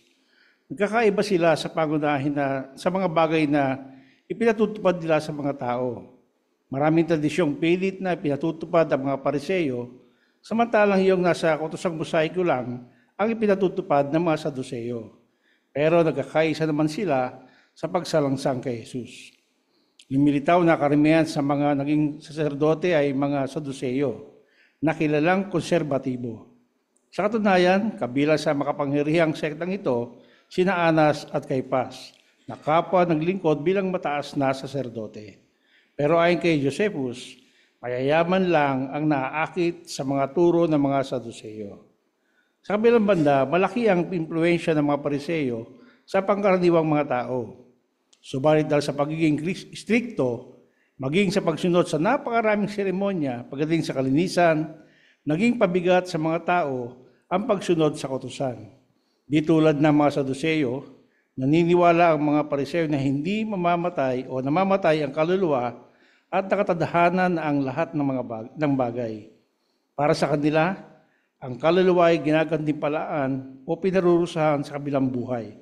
nagkakaiba sila sa pangunahin sa mga bagay na ipinatutupad nila sa mga tao. Maraming tradisyong pilit na ipinatutupad ang mga Pariseo, samantalang yung nasa Kautusang Mosaiko lang ang ipinatutupad ng mga Saduseo. Pero nagkakaisa naman sila sa pagsalangsang kay Jesus. Lumilitaw na karamihan sa mga naging saserdote ay mga Saduseo na kilalang konserbatibo. Sa katunayan, kabilang sa makapangyarihang sektang ito, sina Anas at Caiphas, na kapwa naglingkod bilang mataas na saserdote. Pero ayon kay Josephus, mayayaman lang ang naaakit sa mga turo ng mga Saduseo. Sa kabilang banda, malaki ang impluensya ng mga Pariseo sa pangkaraniwang mga tao. Subalit dahil sa pagiging strikto, maging sa pagsunod sa napakaraming seremonya pagdating sa kalinisan, naging pabigat sa mga tao ang pagsunod sa kautusan. Di tulad ng mga Saduseo, naniniwala ang mga Pariseo na hindi mamamatay o namamatay ang kaluluwa at nakatadhanan ang lahat ng bagay. Para sa kanila, ang kaluluwa ay ginagantimpalaan o pinarurusahan sa kabilang buhay.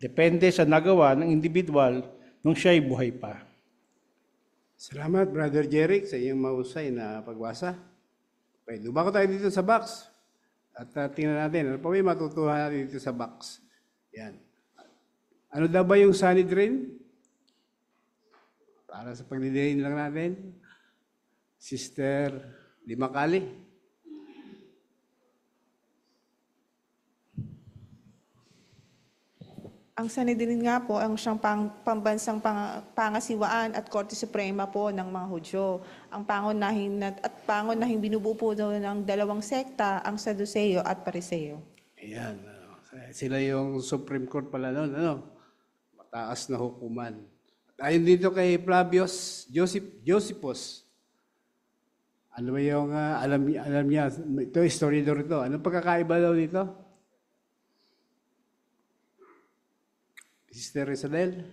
Depende sa nagawa ng individual nung siya'y buhay pa. Salamat, Brother Jeric, sa iyong mahusay na pagbasa. Okay, lumako tayo dito sa box. At tingnan natin, ano pa may matutuhan natin dito sa box. Yan. Ano daw ba yung Sanhedrin? Para sa pagdidiin lang natin. Sister Limakali. Ang Sanhedrin nga po ang siyang pambansang pangasiwaan at Korte Suprema po ng mga Hudyo. Ang pangunahing binubuo po daw ng dalawang sekta, ang Saduceo at Pariseo. Ayan. Sila yung Supreme Court pala noon. Mataas na hukuman. At ayon dito kay Flavius Josephus, ano ba yung alam niya, ito historiador ito. Anong pagkakaiba daw dito? Sister Isabel?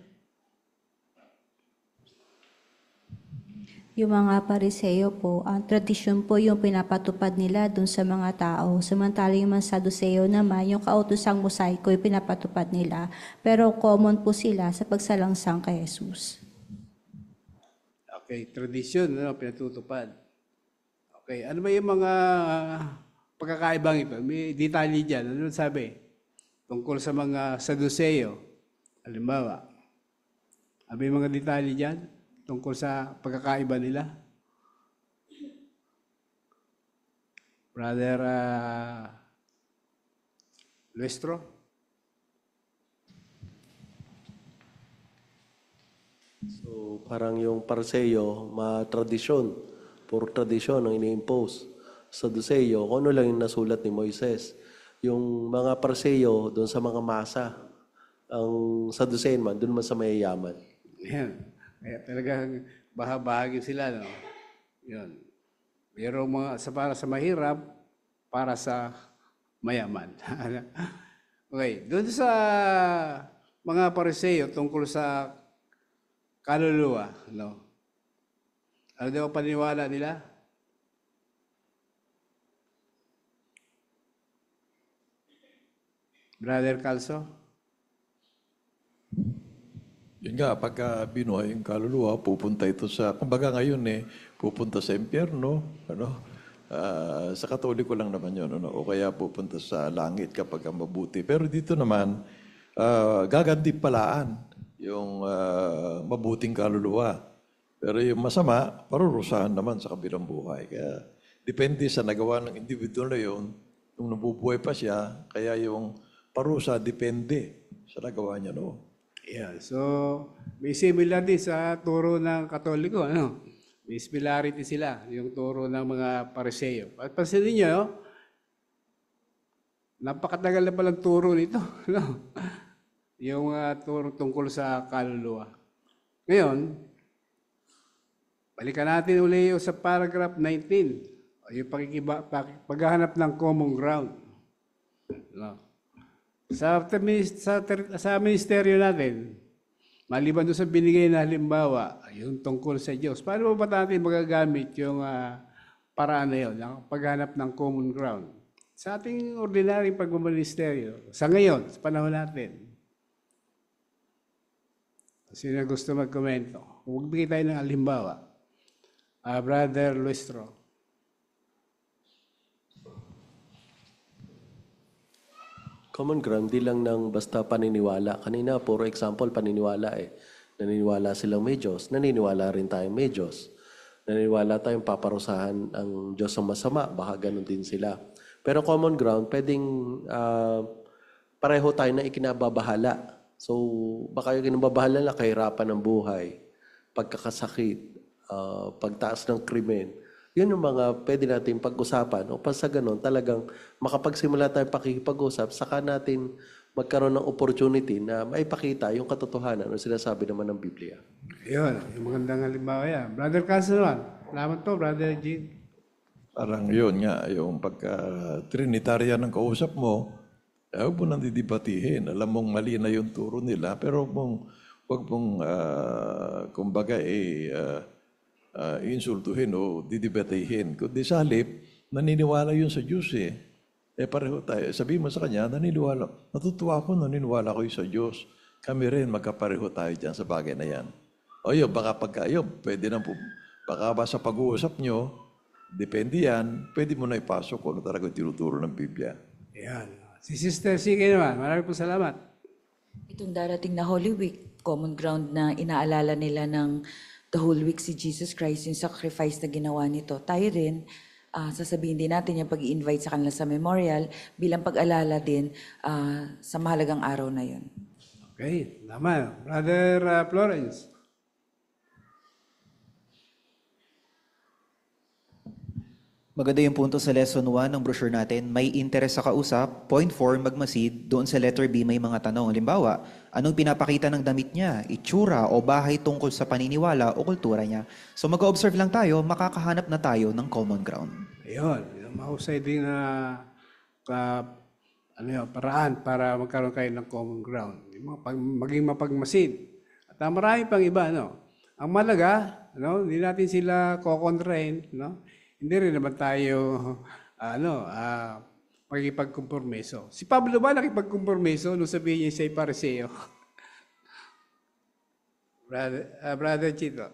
Yung mga pariseo po, ang tradisyon po yung pinapatupad nila dun sa mga tao. Samantalang yung mga Saduceo naman, yung kautosang mosaiko yung pinapatupad nila. Pero common po sila sa pagsalangsang kay Jesus. Okay, tradisyon, pinatutupad. Okay, ano ba yung mga pagkakaibang ito? May detalye dyan. Ano sabi? Tungkol sa mga Saduceo. Halimbawa, may mga detalye dyan tungkol sa pagkakaiba nila. Brother Luestro? So, parang yung Pariseo, tradisyon, puro tradisyon ang ini-impose. Sa Saduceo, kung ano lang yung nasulat ni Moises. Yung mga Pariseo, doon sa mga masa, ang Saducean man, doon man sa mayayaman. Yan. Kaya talagang bahagi sila. No? Yun. Mayroong para sa mahirap, para sa mayaman. Okay. Doon sa mga Pariseo tungkol sa kaluluwa, no? Ano daw paniniwala nila? Brother Calso? Yun nga, pagka binuhay yung kaluluwa, pupunta ito sa, kumbaga ngayon pupunta sa impyerno, sa Katoliko lang naman yun, o kaya pupunta sa langit kapag mabuti. Pero dito naman, gaganti palaan yung mabuting kaluluwa. Pero yung masama, parurusahan naman sa kabilang buhay. Kaya depende sa nagawa ng individual na yun, nung nabubuhay pa siya, kaya yung parusa depende sa nagawa niya, no? Yeah, so may similar din sa turo ng Katoliko, ano? May similarity sila, yung turo ng mga Pariseo. At pansinin niyo, napakatagal na palang turo nito, no? Yung turo tungkol sa kaluluwa. Ngayon, balikan natin uli sa paragraph 19, yung paghahanap ng common ground. No? Sa ministeryo natin, maliban doon sa binigay na halimbawa, yung tungkol sa Diyos, paano ba natin magagamit yung paraan na yun, ang paghanap ng common ground? Sa ating ordinaryong pagmaministeryo, sa ngayon, sa panahon natin. Sino gusto magkomento? Magbigay tayo ng halimbawa. Brother Luestro. Common ground, di lang ng basta paniniwala. Kanina, puro example, paniniwala Naniniwala silang may Diyos, naniniwala rin tayong may Diyos. Naniniwala tayong paparusahan ang Diyos ang masama, baka ganun din sila. Pero common ground, pwedeng pareho tayo na ikinababahala. So, baka yung kinababahala na kahirapan ng buhay, pagkakasakit, pagtaas ng krimen. Yun yung mga pwede natin pag-usapan. O pa sa ganun, talagang makapagsimula tayong pakikipag-usap, saka natin magkaroon ng opportunity na maipakita yung katotohanan o sinasabi naman ng Biblia. Yun, yung magandang halimbawa yan. Brother Casanuan, salamat po, Brother Jean. Parang yun nga, yung pagka-Trinitarian ng kausap mo, huwag mo nang didibatihin. Alam mong mali na yung turo nila, pero huwag mong kumbaga insultuhin o didibatihin. Kundi sa halip, naniniwala yun sa Diyos pareho tayo. Sabihin mo sa kanya, naniniwala. Natutuwa ako, naniniwala ko yun sa Diyos. Kami rin, magkapareho tayo dyan sa bagay na yan. O yun, baka pwede na po, baka ba sa pag-uusap nyo, depende yan, pwede mo na ipasok kung ano talaga tinuturo ng Biblia. Yan. Si Sister Sige naman, maraming po salamat. Itong darating na Holy Week, common ground na inaalala nila ng the whole week si Jesus Christ, yung sacrifice na ginawa nito. Tayo rin, sasabihin din natin yung pag-i-invite sa kanila sa memorial bilang pag-alala din sa mahalagang araw na yun. Okay, tama. Brother Florence. Maganda yung punto sa lesson 1 ng brochure natin. May interest sa kausap. Point 4, magmasid. Doon sa letter B may mga tanong. Halimbawa, anong pinapakita ng damit niya? Itsura o bahay tungkol sa paniniwala o kultura niya? So mag-observe lang tayo, makakahanap na tayo ng common ground. Ayun, mahusay din na paraan para magkaroon kayo ng common ground. Maging mapagmasid. At marami pang iba. Ang malaga, hindi natin sila kokontrain. Hindi rin naman tayo makikipagkompromiso. Si Pablo ba nakipagkompromiso nung sabihin niya siya'y pariseo? Brother Chito.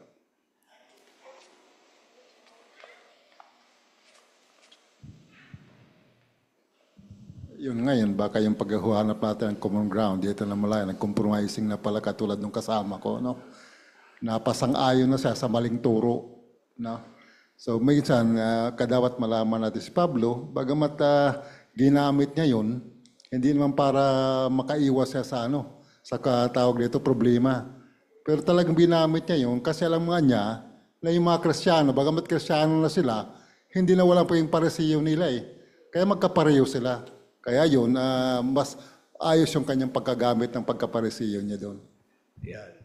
Yun ngayon, baka yung paghahanap natin ng common ground, dito na malaya, nag-compromising na pala katulad ng kasama ko, napasang-ayon na siya sa maling turo, So, minsan, kadawat malaman natin si Pablo, bagamat ginamit niya yun, hindi naman para makaiwas siya sa katawag dito, problema. Pero talagang binamit niya yun kasi alam nga niya na yung mga Kristiyano, bagamat Kristiyano na sila, hindi na wala pa yung paresiyo nila Kaya magkapareho sila. Kaya yun, mas ayos yung kanyang pagkagamit ng pagkaparesiyo niya doon. Yan.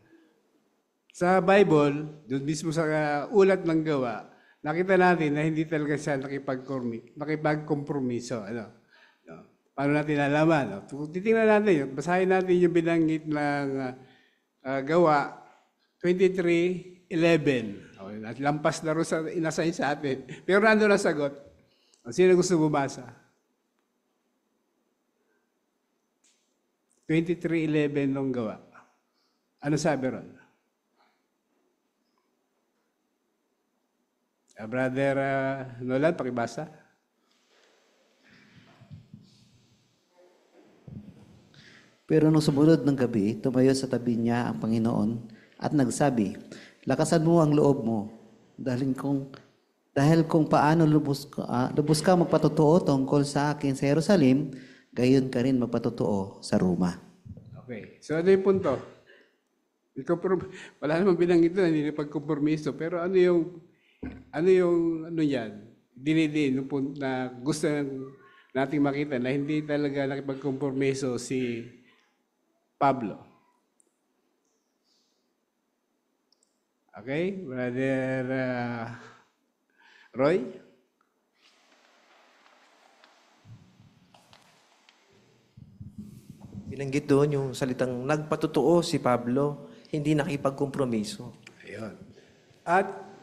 Sa Bible, doon mismo sa ulat ng Gawa, nakita natin na hindi talaga siya nakipagkompromiso. Paano natin nalaman? Titingnan natin, basahin natin yung binanggit ng Gawa 23:11. Lampas na rin sa inasign sa atin. Pero nandun ang sagot. Sino gusto bumasa? 23:11 ng Gawa. Ano sabi ron? Brother Nolan, pakibasa. Pero nung sumunod ng gabi, tumayo sa tabi niya ang Panginoon at nagsabi, lakasan mo ang loob mo dahil kung paano lubos ka magpatotoo tungkol sa akin sa Jerusalem, gayon ka rin magpatotoo sa Roma. Okay. So ano yung punto? Wala namang binanggit na hindi na pagkompromiso. Pero ano yung yan? Dinidin, yung punto na gusto nating makita na hindi talaga nakipagkompromiso si Pablo. Okay? Brother Roy? Binanggit doon yung salitang nagpatotoo si Pablo, hindi nakipagkompromiso. Ayun. At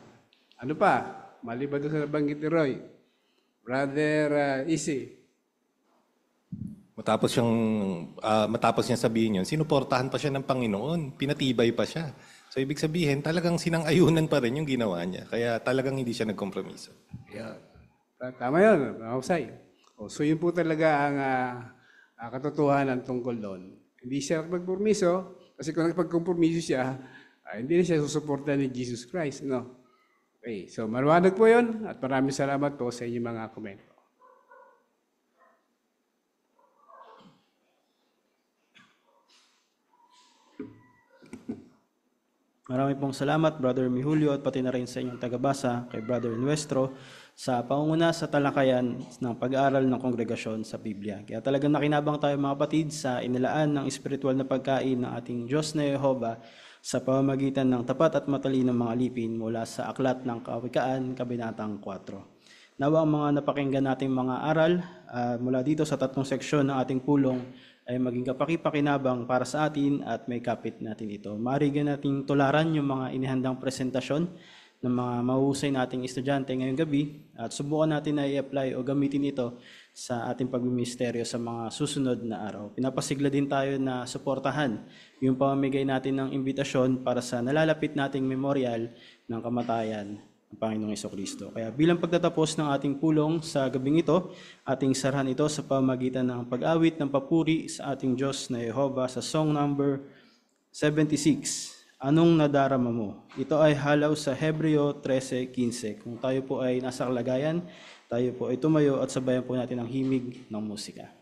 ano pa? Maliban doon sa nabanggit ni Roy. Brother Isi. Matapos niya sabihin yun, sinuportahan pa siya ng Panginoon, pinatibay pa siya. So ibig sabihin, talagang sinang-ayunan pa rin yung ginawa niya. Kaya talagang hindi siya nagkompromiso. Yeah. Tama yun, mahusay. So yun po talaga ang katotohanan tungkol doon. Hindi siya magkompromiso, kasi kung nagpagkompromiso siya, hindi na siya susuporta ni Jesus Christ. Okay, so maliwanag po yun at maraming salamat po sa inyong mga komento. Marami pong salamat, Brother Mihulio, at pati na rin sa inyong tagabasa, kay Brother Nuestro, sa pangunguna sa talakayan ng pag-aaral ng kongregasyon sa Biblia. Kaya talagang nakinabang tayo mga kapatid sa inilaan ng espiritual na pagkain ng ating Diyos na Yehova sa pamamagitan ng tapat at matalinong mga alipin mula sa Aklat ng Kawikaan, Kabinatang 4. Nawa ang mga napakinggan nating mga aral mula dito sa tatlong seksyon ng ating pulong ay maging kapaki-pakinabang para sa atin at may kapit natin ito. Maaari nating tularan yung mga inihandang presentasyon ng mga mahusay nating estudyante ngayong gabi at subukan natin na i-apply o gamitin ito sa ating pagmimisteryo sa mga susunod na araw. Pinapasigla din tayo na suportahan yung pamamigay natin ng imbitasyon para sa nalalapit nating memorial ng kamatayan ng Panginoong Jesucristo. Kaya bilang pagtatapos ng ating pulong sa gabing ito, ating sarahan ito sa pamamagitan ng pag-awit ng papuri sa ating Diyos na Yehova sa song number 76. Anong nadarama mo? Ito ay halaw sa Hebreo 13:15. Kung tayo po ay nasa kalagayan, tayo po ay tumayo at sabayan po natin ang himig ng musika.